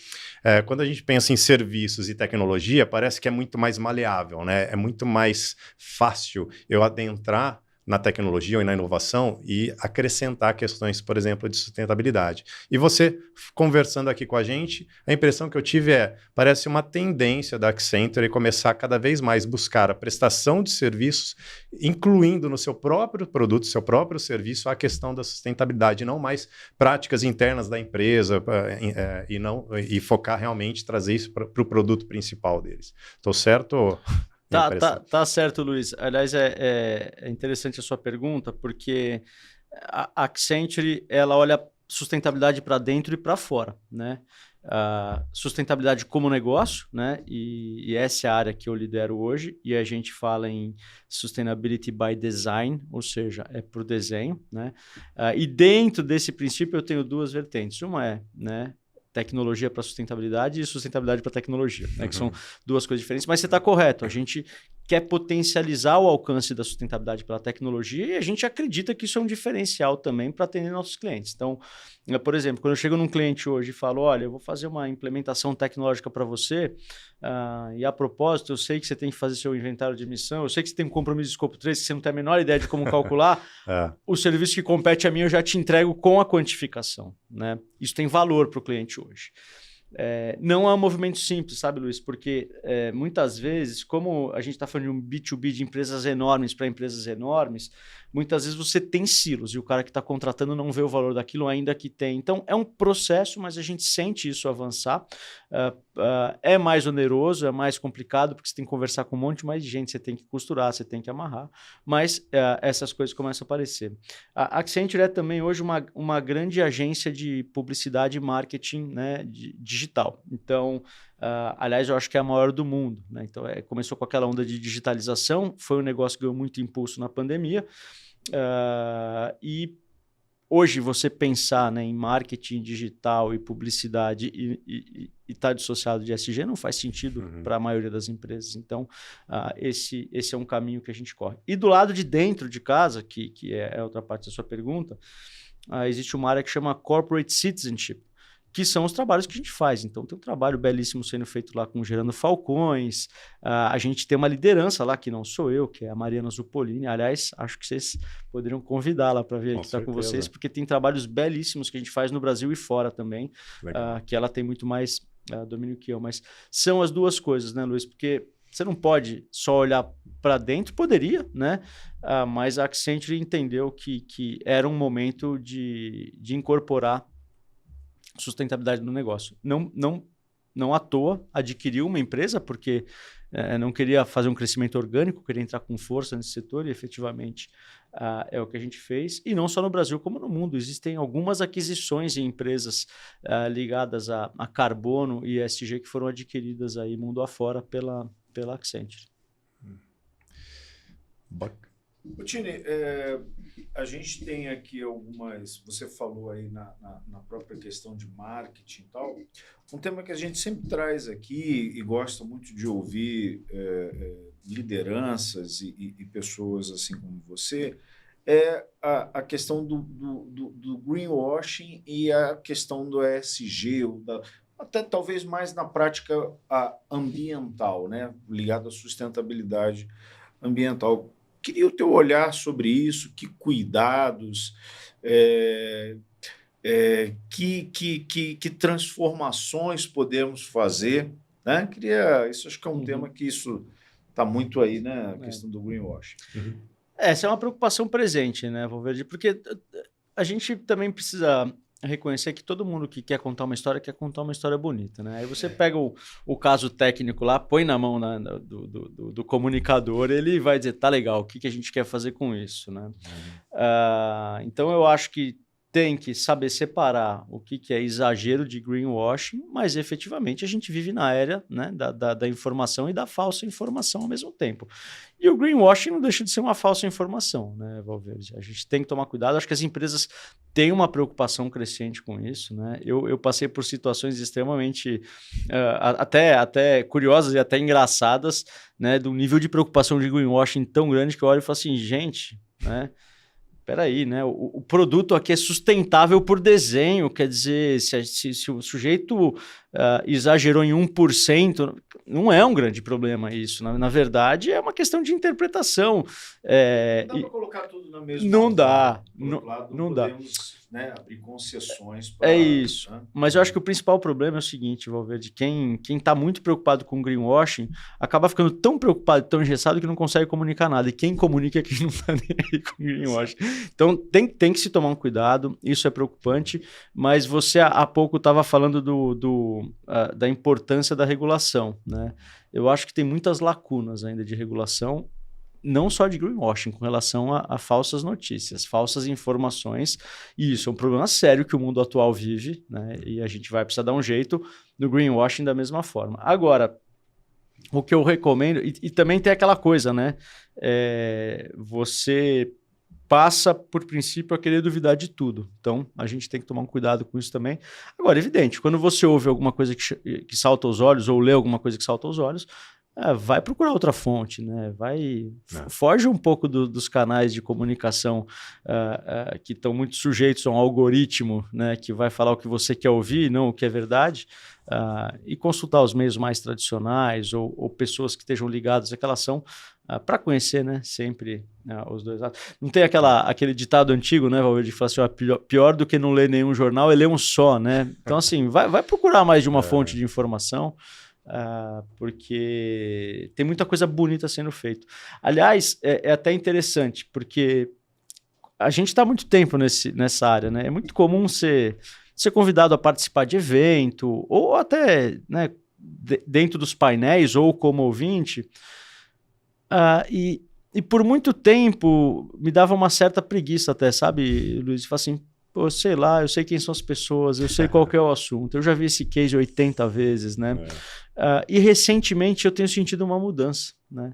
Quando a gente pensa em serviços e tecnologia, parece que é muito mais maleável, né? É muito mais fácil eu adentrar na tecnologia ou na inovação e acrescentar questões, por exemplo, de sustentabilidade. E você, conversando aqui com a gente, a impressão que eu tive parece uma tendência da Accenture começar cada vez mais buscar a prestação de serviços, incluindo no seu próprio produto, seu próprio serviço, a questão da sustentabilidade, não mais práticas internas da empresa e focar realmente, trazer isso para o produto principal deles. Estou certo? Tá certo, Luiz. Aliás, é interessante a sua pergunta, porque a Accenture ela olha sustentabilidade para dentro e para fora, né? Sustentabilidade como negócio, né? E essa é a área que eu lidero hoje, e a gente fala em Sustainability by Design, ou seja, é por desenho, né? E dentro desse princípio eu tenho duas vertentes. Uma né, tecnologia para sustentabilidade e sustentabilidade para tecnologia, né? Que são duas coisas diferentes, mas você está correto, a gente quer potencializar o alcance da sustentabilidade pela tecnologia e a gente acredita que isso é um diferencial também para atender nossos clientes. Então, por exemplo, quando eu chego num cliente hoje e falo, olha, eu vou fazer uma implementação tecnológica para você, e a propósito, eu sei que você tem que fazer seu inventário de emissão, eu sei que você tem um compromisso de escopo 3, que você não tem a menor ideia de como calcular, o serviço que compete a mim eu já te entrego com a quantificação, né? Isso tem valor para o cliente hoje. Não é um movimento simples, sabe, Luiz? Porque muitas vezes, como a gente está falando de um B2B de empresas enormes para empresas enormes, muitas vezes você tem silos e o cara que está contratando não vê o valor daquilo ainda que tem. Então, é um processo, mas a gente sente isso avançar. É mais oneroso, é mais complicado, porque você tem que conversar com um monte mais de gente, você tem que costurar, você tem que amarrar, mas essas coisas começam a aparecer. A Accenture é também hoje uma grande agência de publicidade e marketing, né, digital digital. Então, aliás, eu acho que é a maior do mundo, né? Então, começou com aquela onda de digitalização, foi um negócio que ganhou muito impulso na pandemia, e hoje você pensar, né, em marketing digital e publicidade e estar dissociado de ESG não faz sentido para a maioria das empresas. Então, esse é um caminho que a gente corre. E do lado de dentro de casa, que é outra parte da sua pergunta, existe uma área que chama Corporate Citizenship, que são os trabalhos que a gente faz. Então, tem um trabalho belíssimo sendo feito lá com o Gerando Falcões. A gente tem uma liderança lá, que não sou eu, que é a Mariana Zupolini. Aliás, acho que vocês poderiam convidá-la para vir aqui estar com vocês, porque tem trabalhos belíssimos que a gente faz no Brasil e fora também, que ela tem muito mais domínio que eu. Mas são as duas coisas, né, Luiz? Porque você não pode só olhar para dentro, poderia, né? Mas a Accenture entendeu que era um momento de incorporar sustentabilidade no negócio. Não à toa adquiriu uma empresa, porque não queria fazer um crescimento orgânico, queria entrar com força nesse setor, e efetivamente é o que a gente fez. E não só no Brasil, como no mundo. Existem algumas aquisições em empresas ligadas a carbono e ESG que foram adquiridas aí mundo afora pela Accenture. Tini, a gente tem aqui algumas... Você falou aí na própria questão de marketing e tal. Um tema que a gente sempre traz aqui e gosta muito de ouvir lideranças e pessoas assim como você é a questão do greenwashing e a questão do ESG, até talvez mais na prática ambiental, né? Ligado à sustentabilidade ambiental. Queria o teu olhar sobre isso, que cuidados, que transformações podemos fazer, né? Isso acho que é um tema que isso está muito aí, né? A questão do greenwashing. Essa é uma preocupação presente, né, Valverde? Porque a gente também precisa reconhecer que todo mundo que quer contar uma história quer contar uma história bonita, né? Aí você pega o caso técnico lá, põe na mão do comunicador, ele vai dizer, tá legal, o que a gente quer fazer com isso, né? Então eu acho que tem que saber separar o que é exagero de greenwashing, mas efetivamente a gente vive na era, né, da informação e da falsa informação ao mesmo tempo. E o greenwashing não deixa de ser uma falsa informação, né, Valverde? A gente tem que tomar cuidado. Acho que as empresas têm uma preocupação crescente com isso, né? Eu passei por situações extremamente até curiosas e até engraçadas, né, do nível de preocupação de greenwashing tão grande que eu olho e falo assim, gente, né? Peraí, né? O produto aqui é sustentável por desenho, quer dizer, se o sujeito exagerou em 1%, não é um grande problema isso. Na verdade, é uma questão de interpretação. Não dá para colocar tudo na mesma. Não dá. Não podemos, né, abrir concessões para... É isso. Né? Mas eu acho que o principal problema é o seguinte, Valverde, quem está muito preocupado com greenwashing acaba ficando tão preocupado, tão engessado que não consegue comunicar nada. E quem comunica é quem não está nem aí com greenwashing. Então, tem que se tomar um cuidado, isso é preocupante, mas você há pouco estava falando da importância da regulação, né? Eu acho que tem muitas lacunas ainda de regulação, não só de greenwashing, com relação a falsas notícias, falsas informações, e isso é um problema sério que o mundo atual vive, né? E a gente vai precisar dar um jeito no greenwashing da mesma forma. Agora, o que eu recomendo, e também tem aquela coisa, né? Você passa, por princípio, a querer duvidar de tudo. Então, a gente tem que tomar um cuidado com isso também. Agora, evidente, quando você ouve alguma coisa que salta aos olhos, ou lê alguma coisa que salta aos olhos, vai procurar outra fonte, né? Foge um pouco dos canais de comunicação que estão muito sujeitos a um algoritmo, né, que vai falar o que você quer ouvir e não o que é verdade, e consultar os meios mais tradicionais ou pessoas que estejam ligadas àquela ação para conhecer, né, sempre os dois lados. Não tem aquele ditado antigo, né, Valverde, que fala assim, pior do que não ler nenhum jornal é ler um só, né? Então, assim, vai procurar mais de uma fonte de informação, porque tem muita coisa bonita sendo feita. Aliás, é até interessante, porque a gente está há muito tempo nessa área, né? É muito comum ser convidado a participar de evento, ou até, né, dentro dos painéis, ou como ouvinte, e por muito tempo me dava uma certa preguiça até, sabe, Luiz? Fala assim, Pô, sei lá, eu sei quem são as pessoas, eu sei qual que é o assunto. Eu já vi esse case 80 vezes, né? E recentemente eu tenho sentido uma mudança, né?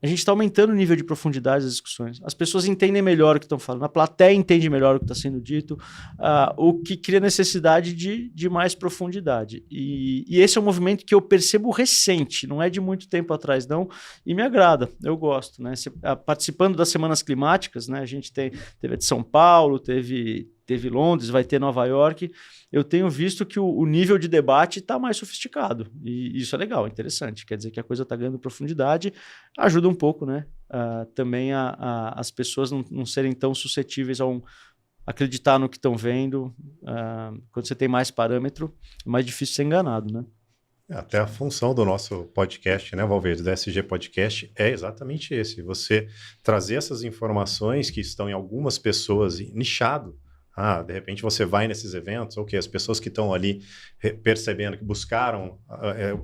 A gente está aumentando o nível de profundidade das discussões. As pessoas entendem melhor o que estão falando, a plateia entende melhor o que está sendo dito, o que cria necessidade de mais profundidade. E esse é um movimento que eu percebo recente, não é de muito tempo atrás, não, e me agrada, eu gosto. Né? Participando das semanas climáticas, né? A gente teve a de São Paulo, teve Londres, vai ter Nova York. Eu tenho visto que o nível de debate está mais sofisticado. E isso é legal, interessante. Quer dizer que a coisa está ganhando profundidade, ajuda um pouco, né? Também as pessoas não serem tão suscetíveis a acreditar no que estão vendo. Quando você tem mais parâmetro, é mais difícil ser enganado, né? Até a função do nosso podcast, né, Valverde, da SG Podcast, é exatamente esse. Você trazer essas informações que estão em algumas pessoas nichado. De repente você vai nesses eventos, ok, as pessoas que estão ali percebendo, que buscaram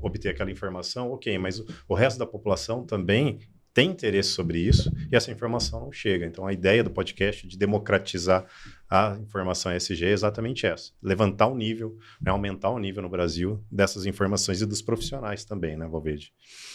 obter aquela informação, ok, mas o resto da população também tem interesse sobre isso e essa informação não chega. Então a ideia do podcast de democratizar a informação ESG é exatamente essa, levantar o nível, né, aumentar o nível no Brasil dessas informações e dos profissionais também, né, Valverde?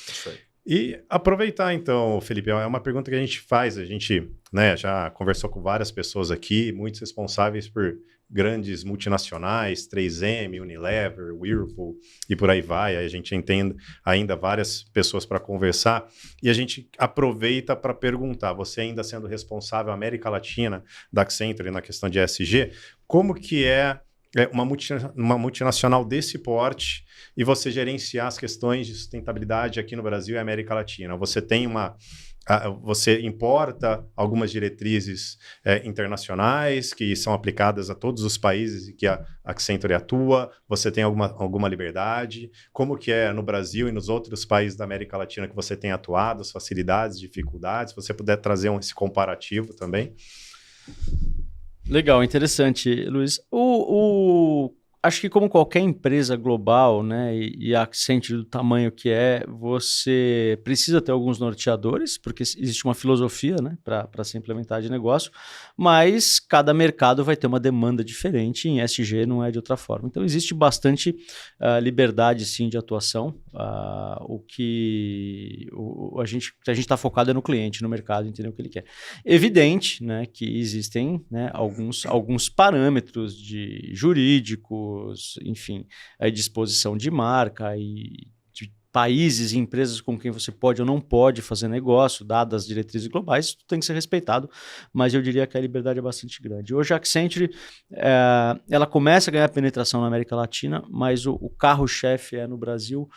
Isso aí. E aproveitar então, Felipe, é uma pergunta que a gente faz, a gente, né, já conversou com várias pessoas aqui, muitos responsáveis por grandes multinacionais, 3M, Unilever, Whirlpool e por aí vai, a gente entende ainda várias pessoas para conversar e a gente aproveita para perguntar, você ainda sendo responsável América Latina da Accenture na questão de ESG, como que é uma multinacional desse porte e você gerenciar as questões de sustentabilidade aqui no Brasil e América Latina? Você tem você importa algumas diretrizes internacionais que são aplicadas a todos os países em que a Accenture atua? Você tem alguma liberdade? Como que é no Brasil e nos outros países da América Latina que você tem atuado, as facilidades, dificuldades? Se você puder trazer esse comparativo também. Legal, interessante, Luiz. Acho que como qualquer empresa global, né, e a Accenture do tamanho que é, você precisa ter alguns norteadores, porque existe uma filosofia, né, para se implementar de negócio, mas cada mercado vai ter uma demanda diferente, em ESG não é de outra forma. Então existe bastante liberdade, sim, de atuação. A gente está focado é no cliente, no mercado, entender o que ele quer. Evidente, né, que existem, né, alguns parâmetros jurídicos, enfim, a disposição de marca e de países e empresas com quem você pode ou não pode fazer negócio, dadas as diretrizes globais, isso tem que ser respeitado, mas eu diria que a liberdade é bastante grande. Hoje a Accenture, ela começa a ganhar penetração na América Latina, mas o carro-chefe é no Brasil,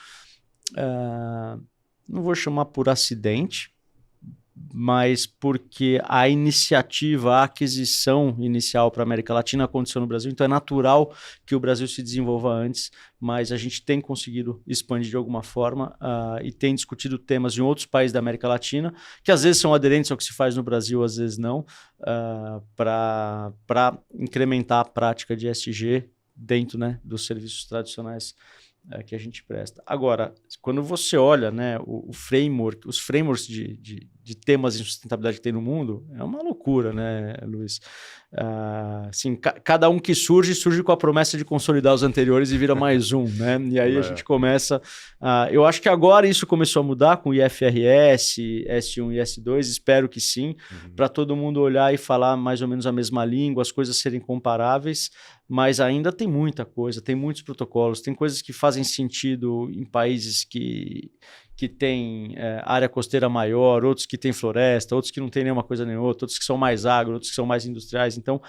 não vou chamar por acidente, mas porque a iniciativa, a aquisição inicial para a América Latina aconteceu no Brasil, então é natural que o Brasil se desenvolva antes, mas a gente tem conseguido expandir de alguma forma e tem discutido temas em outros países da América Latina, que às vezes são aderentes ao que se faz no Brasil, às vezes não, para incrementar a prática de ESG dentro, né, dos serviços tradicionais que a gente presta. Agora, quando você olha, né, os frameworks de temas de sustentabilidade que tem no mundo, é uma loucura, né, Luiz? Assim, cada um que surge com a promessa de consolidar os anteriores e vira mais um, né? E aí a gente começa... eu acho que agora isso começou a mudar com o IFRS, S1 e S2, espero que sim, para todo mundo olhar e falar mais ou menos a mesma língua, as coisas serem comparáveis, mas ainda tem muita coisa, tem muitos protocolos, tem coisas que fazem sentido em países que tem área costeira maior, outros que tem floresta, outros que não tem nenhuma coisa nem outra, outros que são mais agro, outros que são mais industriais. Então,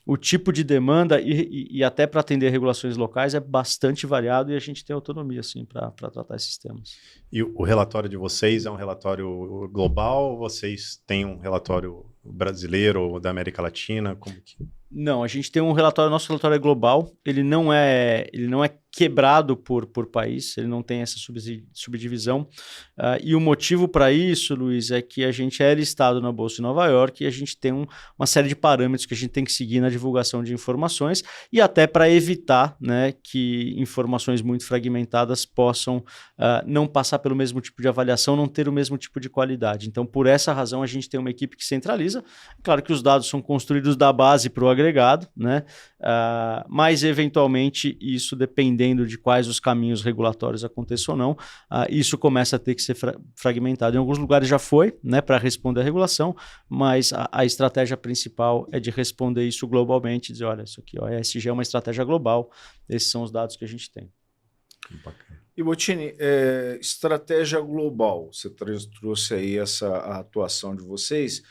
o tipo de demanda e até para atender regulações locais é bastante variado e a gente tem autonomia assim, para tratar esses temas. E o relatório de vocês é um relatório global ou vocês têm um relatório brasileiro ou da América Latina? Como que... Não, a gente tem um relatório, nosso relatório é global, ele não é quebrado por país, ele não tem essa subdivisão. E o motivo para isso, Luiz, é que a gente é listado na Bolsa de Nova York e a gente tem uma série de parâmetros que a gente tem que seguir na divulgação de informações e até para evitar, né, que informações muito fragmentadas possam não passar pelo mesmo tipo de avaliação, não ter o mesmo tipo de qualidade. Então, por essa razão, a gente tem uma equipe que centraliza. Claro que os dados são construídos da base para o agregado, né? Mas, eventualmente, isso dependendo de quais os caminhos regulatórios aconteçam ou não, isso começa a ter que ser fragmentado. Em alguns lugares já foi, né, para responder à regulação, mas a estratégia principal é de responder isso globalmente, dizer, olha, isso aqui, ó, a ESG é uma estratégia global, esses são os dados que a gente tem. E Bottini, estratégia global, você trouxe aí a atuação de vocês,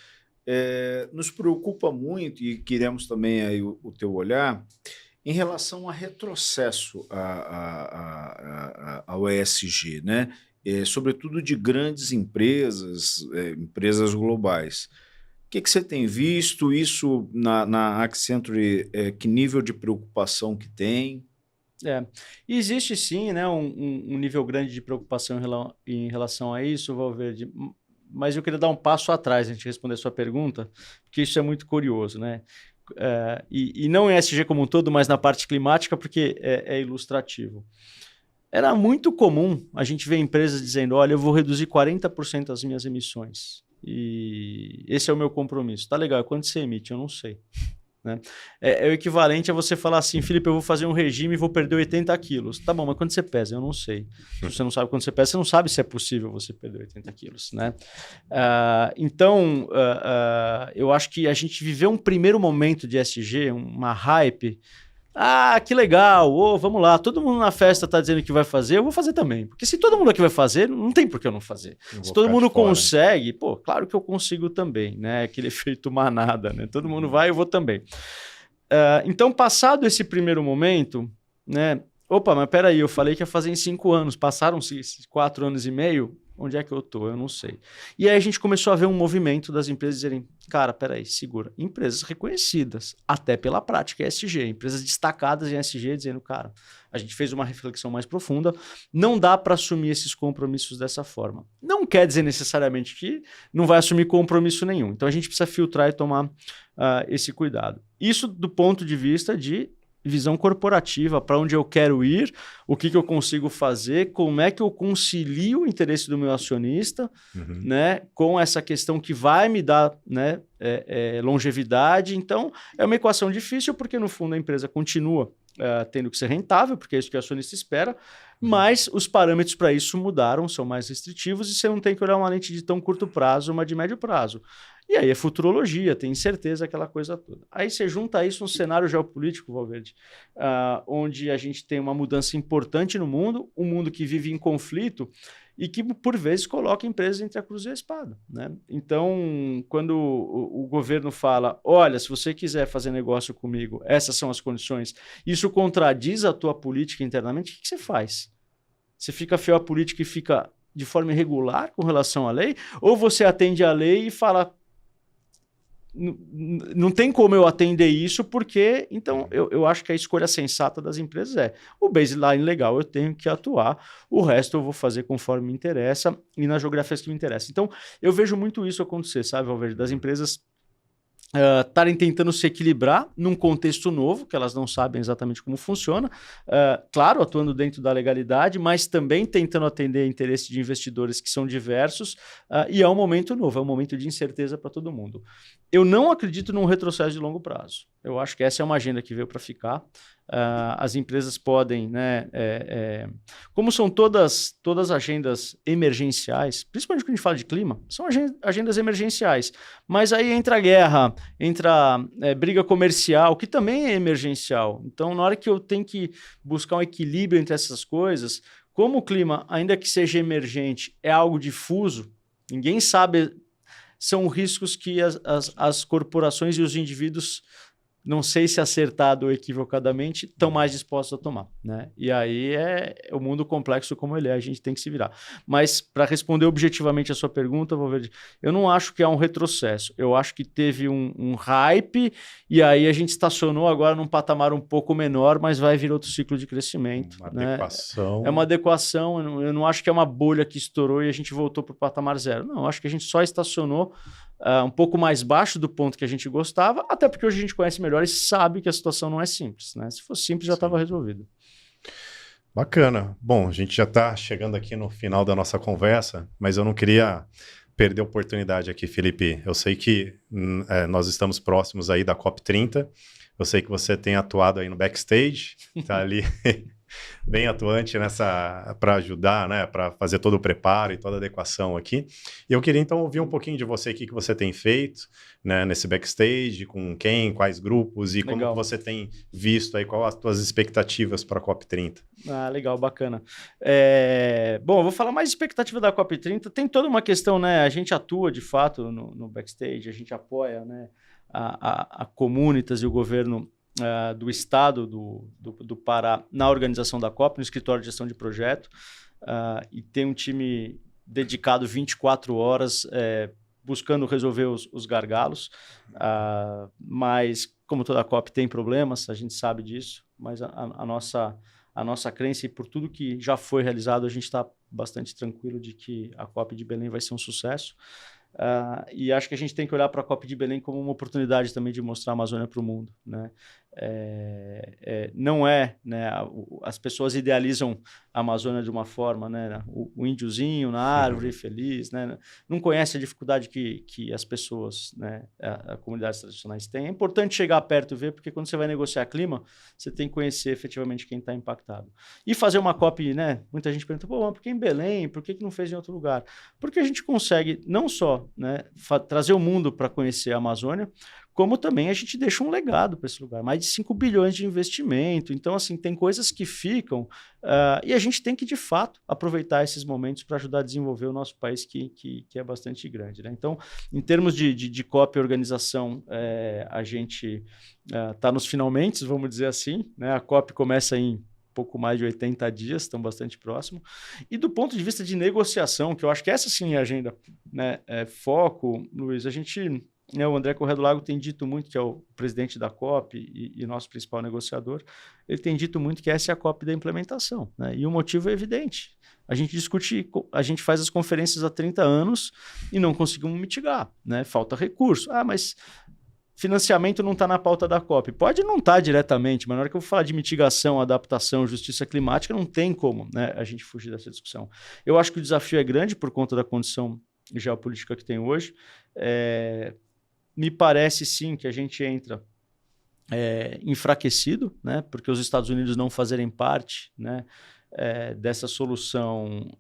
nos preocupa muito e queremos também aí o teu olhar em relação a retrocesso ao ESG, né? Sobretudo de grandes empresas, empresas globais. O que você tem visto isso na Accenture? Que nível de preocupação que tem? Existe sim, né, um nível grande de preocupação em relação a isso, Valverde, mas eu queria dar um passo atrás antes de responder a sua pergunta, porque isso é muito curioso, né? E não em ESG como um todo, mas na parte climática, porque é ilustrativo. Era muito comum a gente ver empresas dizendo, olha, eu vou reduzir 40% as minhas emissões. E esse é o meu compromisso. Tá legal, quanto você emite? Eu não sei. Né? É o equivalente a você falar assim, Felipe, eu vou fazer um regime e vou perder 80 quilos. Tá bom, mas quanto você pesa? Eu não sei. Se você não sabe quanto você pesa, você não sabe se é possível você perder 80 quilos. Né? Então, eu acho que a gente viveu um primeiro momento de ESG, uma hype. Que legal, vamos lá, todo mundo na festa está dizendo que vai fazer, eu vou fazer também. Porque se todo mundo aqui vai fazer, não tem por que eu não fazer. Se todo mundo consegue, claro que eu consigo também, né? Aquele efeito manada, né? Todo mundo vai, eu vou também. Então, passado esse primeiro momento, né? Opa, mas peraí, eu falei que ia fazer em 5 anos, passaram-se 4 anos e meio, onde é que eu tô? Eu não sei. E aí a gente começou a ver um movimento das empresas dizerem, cara, peraí, segura. Empresas reconhecidas, até pela prática ESG, empresas destacadas em ESG, dizendo, cara, a gente fez uma reflexão mais profunda, não dá para assumir esses compromissos dessa forma. Não quer dizer necessariamente que não vai assumir compromisso nenhum. Então a gente precisa filtrar e tomar esse cuidado. Isso do ponto de vista de visão corporativa, para onde eu quero ir, o que eu consigo fazer, como é que eu concilio o interesse do meu acionista, né, com essa questão que vai me dar, né, longevidade. Então, é uma equação difícil, porque no fundo a empresa continua tendo que ser rentável, porque é isso que o acionista espera, mas os parâmetros para isso mudaram, são mais restritivos, e você não tem que olhar uma lente de tão curto prazo, uma de médio prazo. E aí é futurologia, tem incerteza, aquela coisa toda. Aí você junta isso num cenário geopolítico, Valverde, onde a gente tem uma mudança importante no mundo, um mundo que vive em conflito e que, por vezes, coloca empresas entre a cruz e a espada. Né? Então, quando o governo fala, olha, se você quiser fazer negócio comigo, essas são as condições, isso contradiz a tua política internamente, o que você faz? Você fica fiel à política e fica de forma irregular com relação à lei? Ou você atende à lei e fala, não tem como eu atender isso, porque então eu acho que a escolha sensata das empresas é o baseline legal, eu tenho que atuar, o resto eu vou fazer conforme me interessa e nas geografias que me interessam. Então eu vejo muito isso acontecer, sabe, Valverde, das empresas estarem tentando se equilibrar num contexto novo, que elas não sabem exatamente como funciona, claro, atuando dentro da legalidade, mas também tentando atender interesses de investidores que são diversos, e é um momento novo, é um momento de incerteza para todo mundo. Eu não acredito num retrocesso de longo prazo. Eu acho que essa é uma agenda que veio para ficar. As empresas podem, né, como são todas agendas emergenciais, principalmente quando a gente fala de clima, são agendas emergenciais, mas aí entra a guerra, entra briga comercial, que também é emergencial. Então, na hora que eu tenho que buscar um equilíbrio entre essas coisas, como o clima, ainda que seja emergente, é algo difuso, ninguém sabe, são riscos que as corporações e os indivíduos não sei se acertado ou equivocadamente, estão mais dispostos a tomar, né? E aí é o mundo complexo como ele é, a gente tem que se virar. Mas, para responder objetivamente a sua pergunta, Valverde, eu não acho que há um retrocesso. Eu acho que teve um hype e aí a gente estacionou agora num patamar um pouco menor, mas vai vir outro ciclo de crescimento. Uma né? adequação. É uma adequação, eu não acho que é uma bolha que estourou e a gente voltou para o patamar zero. Não, eu acho que a gente só estacionou um pouco mais baixo do ponto que a gente gostava, até porque hoje a gente conhece melhor e sabe que a situação não é simples, né? Se fosse simples, já estava resolvido. Bacana. Bom, a gente já está chegando aqui no final da nossa conversa, mas eu não queria perder a oportunidade aqui, Felipe. Eu sei que nós estamos próximos aí da COP30, eu sei que você tem atuado aí no backstage, está ali bem atuante nessa para ajudar, né, para fazer todo o preparo e toda a adequação aqui. E eu queria então ouvir um pouquinho de você, o que você tem feito, né, nesse backstage, com quem, quais grupos e como você tem visto aí, quais as tuas expectativas para a COP30. Ah, legal, bacana. Bom, eu vou falar mais de expectativa da COP30. Tem toda uma questão, né? A gente atua de fato no backstage, a gente apoia, né, a Comunitas e o governo do estado do Pará na organização da COP, no escritório de gestão de projeto, e tem um time dedicado 24 horas buscando resolver os gargalos, mas como toda a COP tem problemas, a gente sabe disso, mas a nossa crença e por tudo que já foi realizado, a gente está bastante tranquilo de que a COP de Belém vai ser um sucesso. E acho que a gente tem que olhar para a COP de Belém como uma oportunidade também de mostrar a Amazônia para o mundo, né? Não né, as pessoas idealizam a Amazônia de uma forma, né, o índiozinho na árvore feliz, né, não conhece a dificuldade que as pessoas, né, as comunidades tradicionais têm. É importante chegar perto e ver, porque quando você vai negociar clima, você tem que conhecer efetivamente quem está impactado. E fazer uma COP, né, muita gente pergunta, pô, por que em Belém? Por que não fez em outro lugar? Porque a gente consegue não só, né, trazer o mundo para conhecer a Amazônia, como também a gente deixa um legado para esse lugar, mais de 5 bilhões de investimento. Então, assim, tem coisas que ficam e a gente tem que, de fato, aproveitar esses momentos para ajudar a desenvolver o nosso país, que é bastante grande, né? Então, em termos de COP e organização, a gente está nos finalmente, vamos dizer assim, né? A COP começa em pouco mais de 80 dias, estão bastante próximo. E do ponto de vista de negociação, que eu acho que essa sim é a agenda, né? Foco, Luiz, a gente... O André Corrêa do Lago tem dito muito, que é o presidente da COP e nosso principal negociador, ele tem dito muito que essa é a COP da implementação, né? E o motivo é evidente. A gente discute, a gente faz as conferências há 30 anos e não conseguimos mitigar, né? Falta recurso. Mas financiamento não está na pauta da COP. Pode não estar diretamente, mas na hora que eu vou falar de mitigação, adaptação, justiça climática, não tem como, né, a gente fugir dessa discussão. Eu acho que o desafio é grande por conta da condição geopolítica que tem hoje. Me parece, sim, que a gente entra enfraquecido, né? Porque os Estados Unidos não fazerem parte, né, dessa solução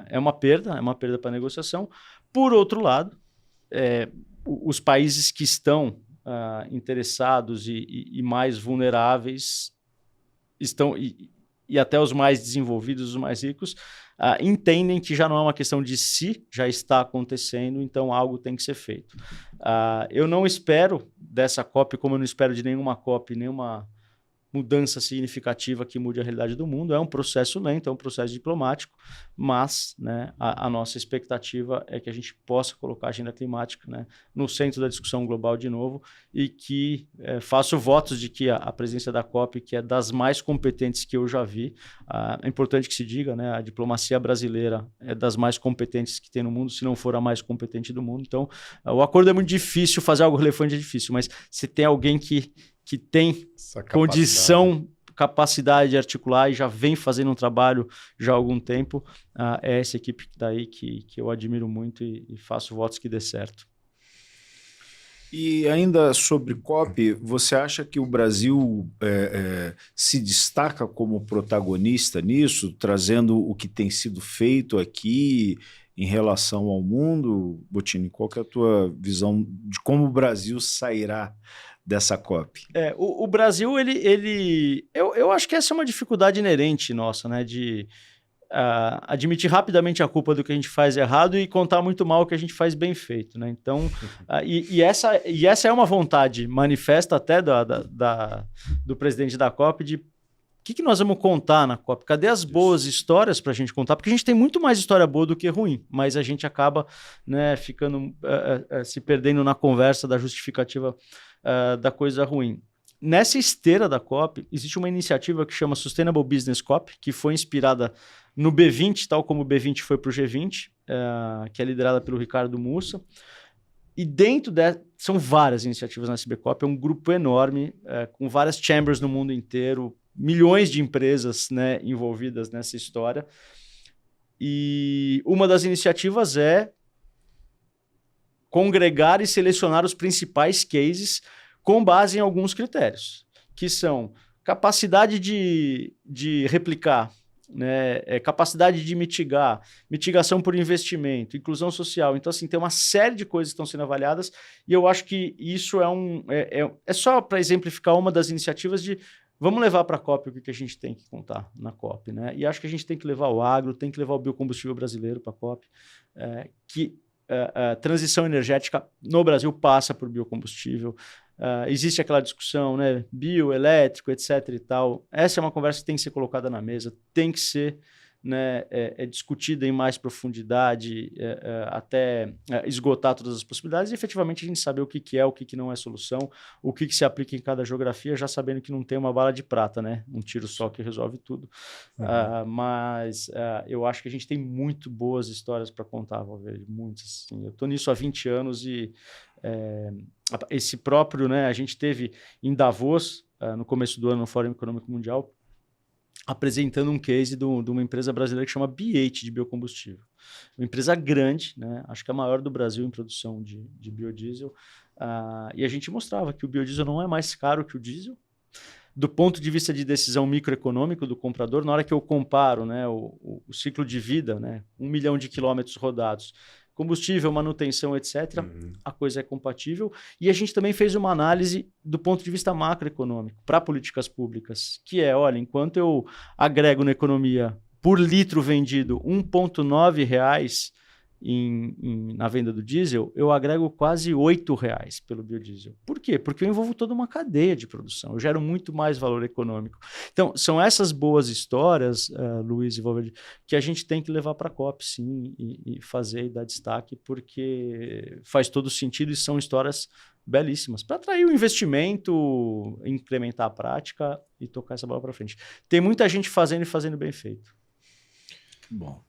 é uma perda para a negociação. Por outro lado, os países que estão interessados e mais vulneráveis estão... E até os mais desenvolvidos, os mais ricos, entendem que já não é uma questão de se, já está acontecendo, então algo tem que ser feito. Eu não espero dessa COP, como eu não espero de nenhuma COP, nenhuma mudança significativa que mude a realidade do mundo. É um processo lento, é um processo diplomático, mas, né, a nossa expectativa é que a gente possa colocar a agenda climática, né, no centro da discussão global de novo e que faço votos de que a presidência da COP, que é das mais competentes que eu já vi, é importante que se diga, né, a diplomacia brasileira é das mais competentes que tem no mundo, se não for a mais competente do mundo. Então, o acordo é muito difícil, fazer algo relevante é difícil, mas se tem alguém que tem condição, capacidade de articular e já vem fazendo um trabalho já há algum tempo, é essa equipe que está aí que eu admiro muito e faço votos que dê certo. E ainda sobre COP, você acha que o Brasil se destaca como protagonista nisso, trazendo o que tem sido feito aqui em relação ao mundo? Bottini, qual que é a tua visão de como o Brasil sairá dessa COP? O Brasil, eu acho que essa é uma dificuldade inerente nossa, né? admitir rapidamente a culpa do que a gente faz errado e contar muito mal o que a gente faz bem feito, né? Então, essa é uma vontade manifesta até do presidente da COP de o que nós vamos contar na COP? Cadê as boas histórias para a gente contar? Porque a gente tem muito mais história boa do que ruim, mas a gente acaba, né, ficando se perdendo na conversa da justificativa da coisa ruim. Nessa esteira da COP, existe uma iniciativa que chama Sustainable Business COP, que foi inspirada no B20, tal como o B20 foi para o G20, que é liderada pelo Ricardo Mussa. E dentro são várias iniciativas na SBCOP, é um grupo enorme, com várias chambers no mundo inteiro, milhões de empresas, né, envolvidas nessa história. E uma das iniciativas é congregar e selecionar os principais cases com base em alguns critérios, que são capacidade de replicar, né, capacidade de mitigar, mitigação por investimento, inclusão social. Então, assim, tem uma série de coisas que estão sendo avaliadas e eu acho que isso é só para exemplificar uma das iniciativas de vamos levar para a COP o que a gente tem que contar na COP, né? E acho que a gente tem que levar o agro, tem que levar o biocombustível brasileiro para a COP, que a transição energética no Brasil passa por biocombustível. Existe aquela discussão, né, bioelétrico, etc. e tal. Essa é uma conversa que tem que ser colocada na mesa, tem que ser, né, discutida em mais profundidade, até esgotar todas as possibilidades e efetivamente a gente saber o que é, o que não é solução, o que se aplica em cada geografia, já sabendo que não tem uma bala de prata, né? Um tiro só que resolve tudo. Mas eu acho que a gente tem muito boas histórias para contar, Valverde, muitas. Assim. Eu estou nisso há 20 anos e esse próprio, né, a gente teve em Davos, no começo do ano, no Fórum Econômico Mundial, apresentando um case de uma empresa brasileira que chama BH de biocombustível. Uma empresa grande, né? Acho que é a maior do Brasil em produção de biodiesel. E a gente mostrava que o biodiesel não é mais caro que o diesel. Do ponto de vista de decisão microeconômico do comprador, na hora que eu comparo, né, o ciclo de vida, né, 1 milhão de quilômetros rodados, combustível, manutenção, etc., a coisa é compatível. E a gente também fez uma análise do ponto de vista macroeconômico para políticas públicas, que é, olha, enquanto eu agrego na economia por litro vendido R$ 1,9 na venda do diesel, eu agrego quase R$ 8 pelo biodiesel. Por quê? Porque eu envolvo toda uma cadeia de produção, eu gero muito mais valor econômico. Então, são essas boas histórias, Luiz e Valverde, que a gente tem que levar para a COP, sim, e fazer e dar destaque, porque faz todo sentido e são histórias belíssimas, para atrair o investimento, incrementar a prática e tocar essa bola para frente. Tem muita gente fazendo e fazendo bem feito. Bom.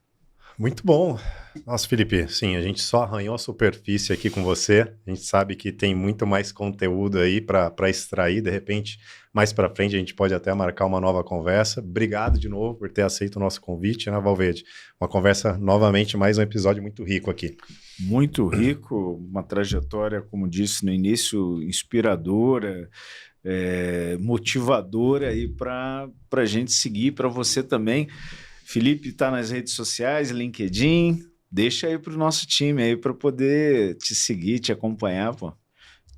Muito bom. Nossa, Felipe, sim, a gente só arranhou a superfície aqui com você. A gente sabe que tem muito mais conteúdo aí para extrair. De repente, mais para frente, a gente pode até marcar uma nova conversa. Obrigado de novo por ter aceito o nosso convite, né, Valverde? Uma conversa, novamente, mais um episódio muito rico aqui. Muito rico, uma trajetória, como disse no início, inspiradora, motivadora aí para a gente seguir, para você também. Felipe está nas redes sociais, LinkedIn, deixa aí para o nosso time aí para poder te seguir, te acompanhar, pô.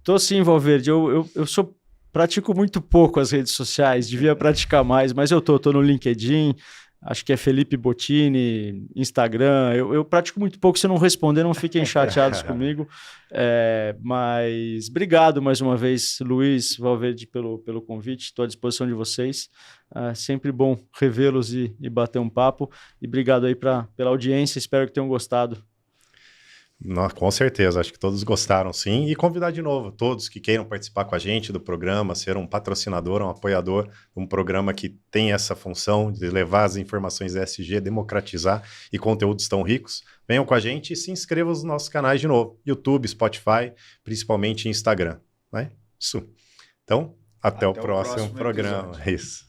Tô sim, Valverde, eu pratico muito pouco as redes sociais, devia praticar mais, mas eu tô no LinkedIn, acho que é Felipe Bottini, Instagram, eu pratico muito pouco, se não responder não fiquem chateados comigo, mas obrigado mais uma vez, Luiz, Valverde, pelo convite, estou à disposição de vocês, sempre bom revê-los e bater um papo, e obrigado aí pela audiência, espero que tenham gostado. Não, com certeza, acho que todos gostaram, sim. E convidar de novo todos que queiram participar com a gente do programa, ser um patrocinador, um apoiador de um programa que tem essa função de levar as informações ESG, democratizar e conteúdos tão ricos. Venham com a gente e se inscrevam nos nossos canais de novo, YouTube, Spotify, principalmente Instagram. Né? Isso. Então, até o próximo programa. Episódio. Isso.